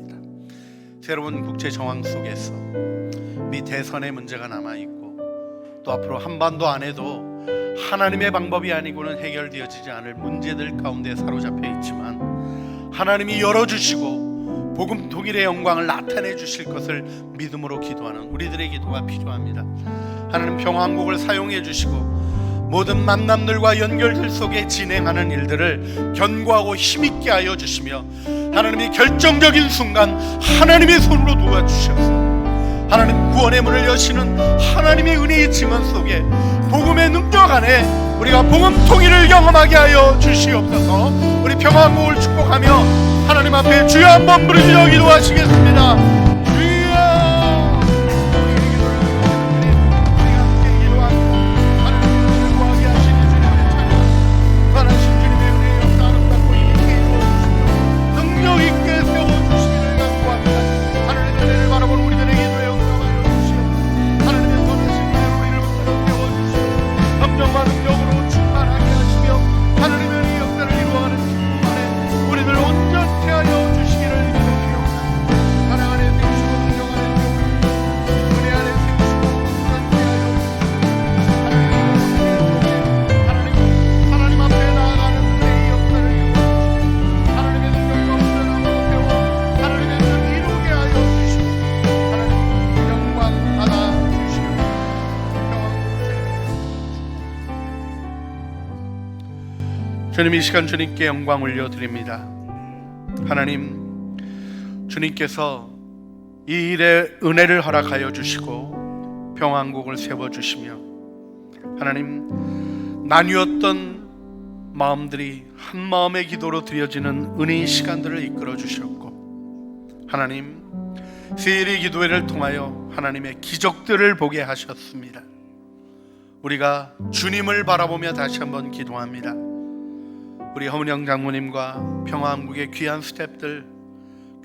새로운 국제 정황 속에서 미 대선의 문제가 남아있고 또 앞으로 한반도 안에도 하나님의 방법이 아니고는 해결되어지지 않을 문제들 가운데 사로잡혀 있지만 하나님이 열어주시고 복음 통일의 영광을 나타내 주실 것을 믿음으로 기도하는 우리들의 기도가 필요합니다. 하나님 평화한국을 사용해 주시고 모든 만남들과 연결들 속에 진행하는 일들을 견고하고 힘있게 하여 주시며 하나님이 결정적인 순간 하나님의 손으로 도와주셔서 하나님 구원의 문을 여시는 하나님의 은혜의 증언 속에 복음의 능력 안에 우리가 복음 통일을 경험하게 하여 주시옵소서. 우리 평화한국을 축복하며 하나님 앞에 주여 한번 부르짖어 기도하시겠습니다. 주여 우리의 기도를 우리가 함께 기도하고 하나님을 구하게 하시니 주님을 찬양 선하신 주님의 은혜의 역사 아름답고 힘있게 이루어주시며 능력 있게 세워주시기를 간구합니다. 하나님의 은혜를 바라보는 우리들의 기도에 응답하여 주시오. 하나님의 선하신 은혜로 우리를 붙들어 태워주시오. 성령과 능력으로 충만하게 하시며 하나님의 은혜의 역사를 이루어가는 기쁨 안에 우리들 온전케 하여 주시기를 기도드리옵나이다. 사랑 안에 세우시고 능력 안에 세우시고 은혜 안에 세우시고 온전케 하여 주시고 하나님 앞에 나아가는 은혜의 역사를 이루어주시고 하나님의 능력과 온전함으로 세워 하나님의 뜻 이루게 하여 주시고 하나님 영광 받아 주시고 주님 이 시간 주님께 영광 올려드립니다. 하나님 주님께서 이 일에 은혜를 허락하여 주시고 평안국을 세워주시며 하나님 나뉘었던 마음들이 한 마음의 기도로 드려지는 은혜의 시간들을 이끌어 주셨고 하나님 세일의 기도회를 통하여 하나님의 기적들을 보게 하셨습니다. 우리가 주님을 바라보며 다시 한번 기도합니다. 우리 허문영 장모님과 평화한국의 귀한 스태프들,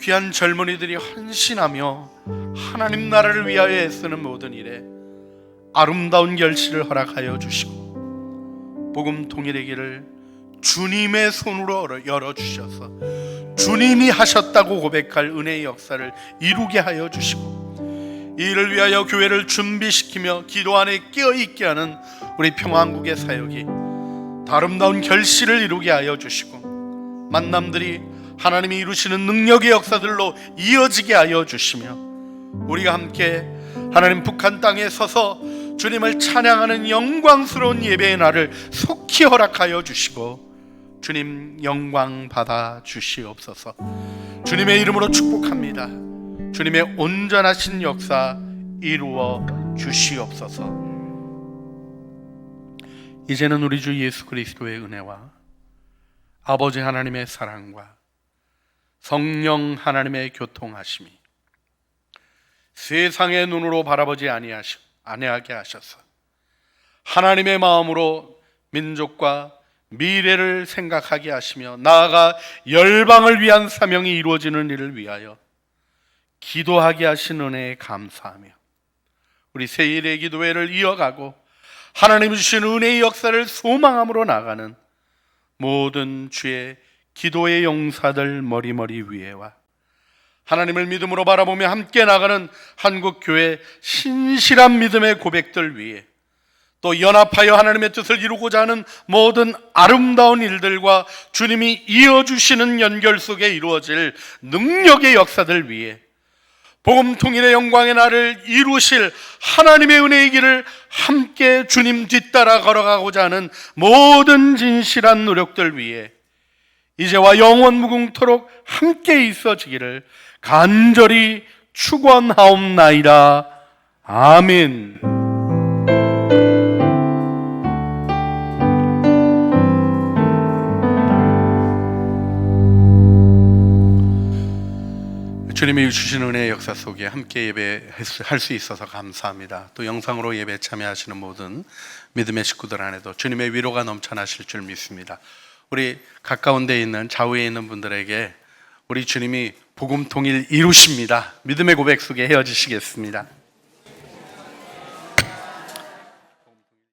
귀한 젊은이들이 헌신하며 하나님 나라를 위하여 애쓰는 모든 일에 아름다운 결실을 허락하여 주시고 복음 통일의 길을 주님의 손으로 열어주셔서 주님이 하셨다고 고백할 은혜의 역사를 이루게 하여 주시고 이 일을 위하여 교회를 준비시키며 기도 안에 깨어있게 하는 우리 평화한국의 사역이 아름다운 결실을 이루게 하여 주시고 만남들이 하나님이 이루시는 능력의 역사들로 이어지게 하여 주시며 우리가 함께 하나님 북한 땅에 서서 주님을 찬양하는 영광스러운 예배의 날을 속히 허락하여 주시고 주님 영광 받아 주시옵소서. 주님의 이름으로 축복합니다. 주님의 온전하신 역사 이루어 주시옵소서. 이제는 우리 주 예수 그리스도의 은혜와 아버지 하나님의 사랑과 성령 하나님의 교통하심이 세상의 눈으로 바라보지 아니하게 하셔서 하나님의 마음으로 민족과 미래를 생각하게 하시며 나아가 열방을 위한 사명이 이루어지는 일을 위하여 기도하게 하신 은혜에 감사하며 우리 세일의 기도회를 이어가고 하나님이 주신 은혜의 역사를 소망함으로 나가는 모든 주의 기도의 용사들 머리머리 위에와 하나님을 믿음으로 바라보며 함께 나가는 한국교회 신실한 믿음의 고백들 위에 또 연합하여 하나님의 뜻을 이루고자 하는 모든 아름다운 일들과 주님이 이어주시는 연결 속에 이루어질 능력의 역사들 위에 복음 통일의 영광의 날을 이루실 하나님의 은혜의 길을 함께 주님 뒤따라 걸어가고자 하는 모든 진실한 노력들 위해 이제와 영원 무궁토록 함께 있어지기를 간절히 축원하옵나이다. 아멘. 주님이 주신 은혜의 역사 속에 함께 예배할 수 있어서 감사합니다. 또 영상으로 예배 참여하시는 모든 믿음의 식구들 안에도 주님의 위로가 넘쳐나실 줄 믿습니다. 우리 가까운 데 있는 좌우에 있는 분들에게 우리 주님이 복음 통일 이루십니다. 믿음의 고백 속에 헤어지시겠습니다.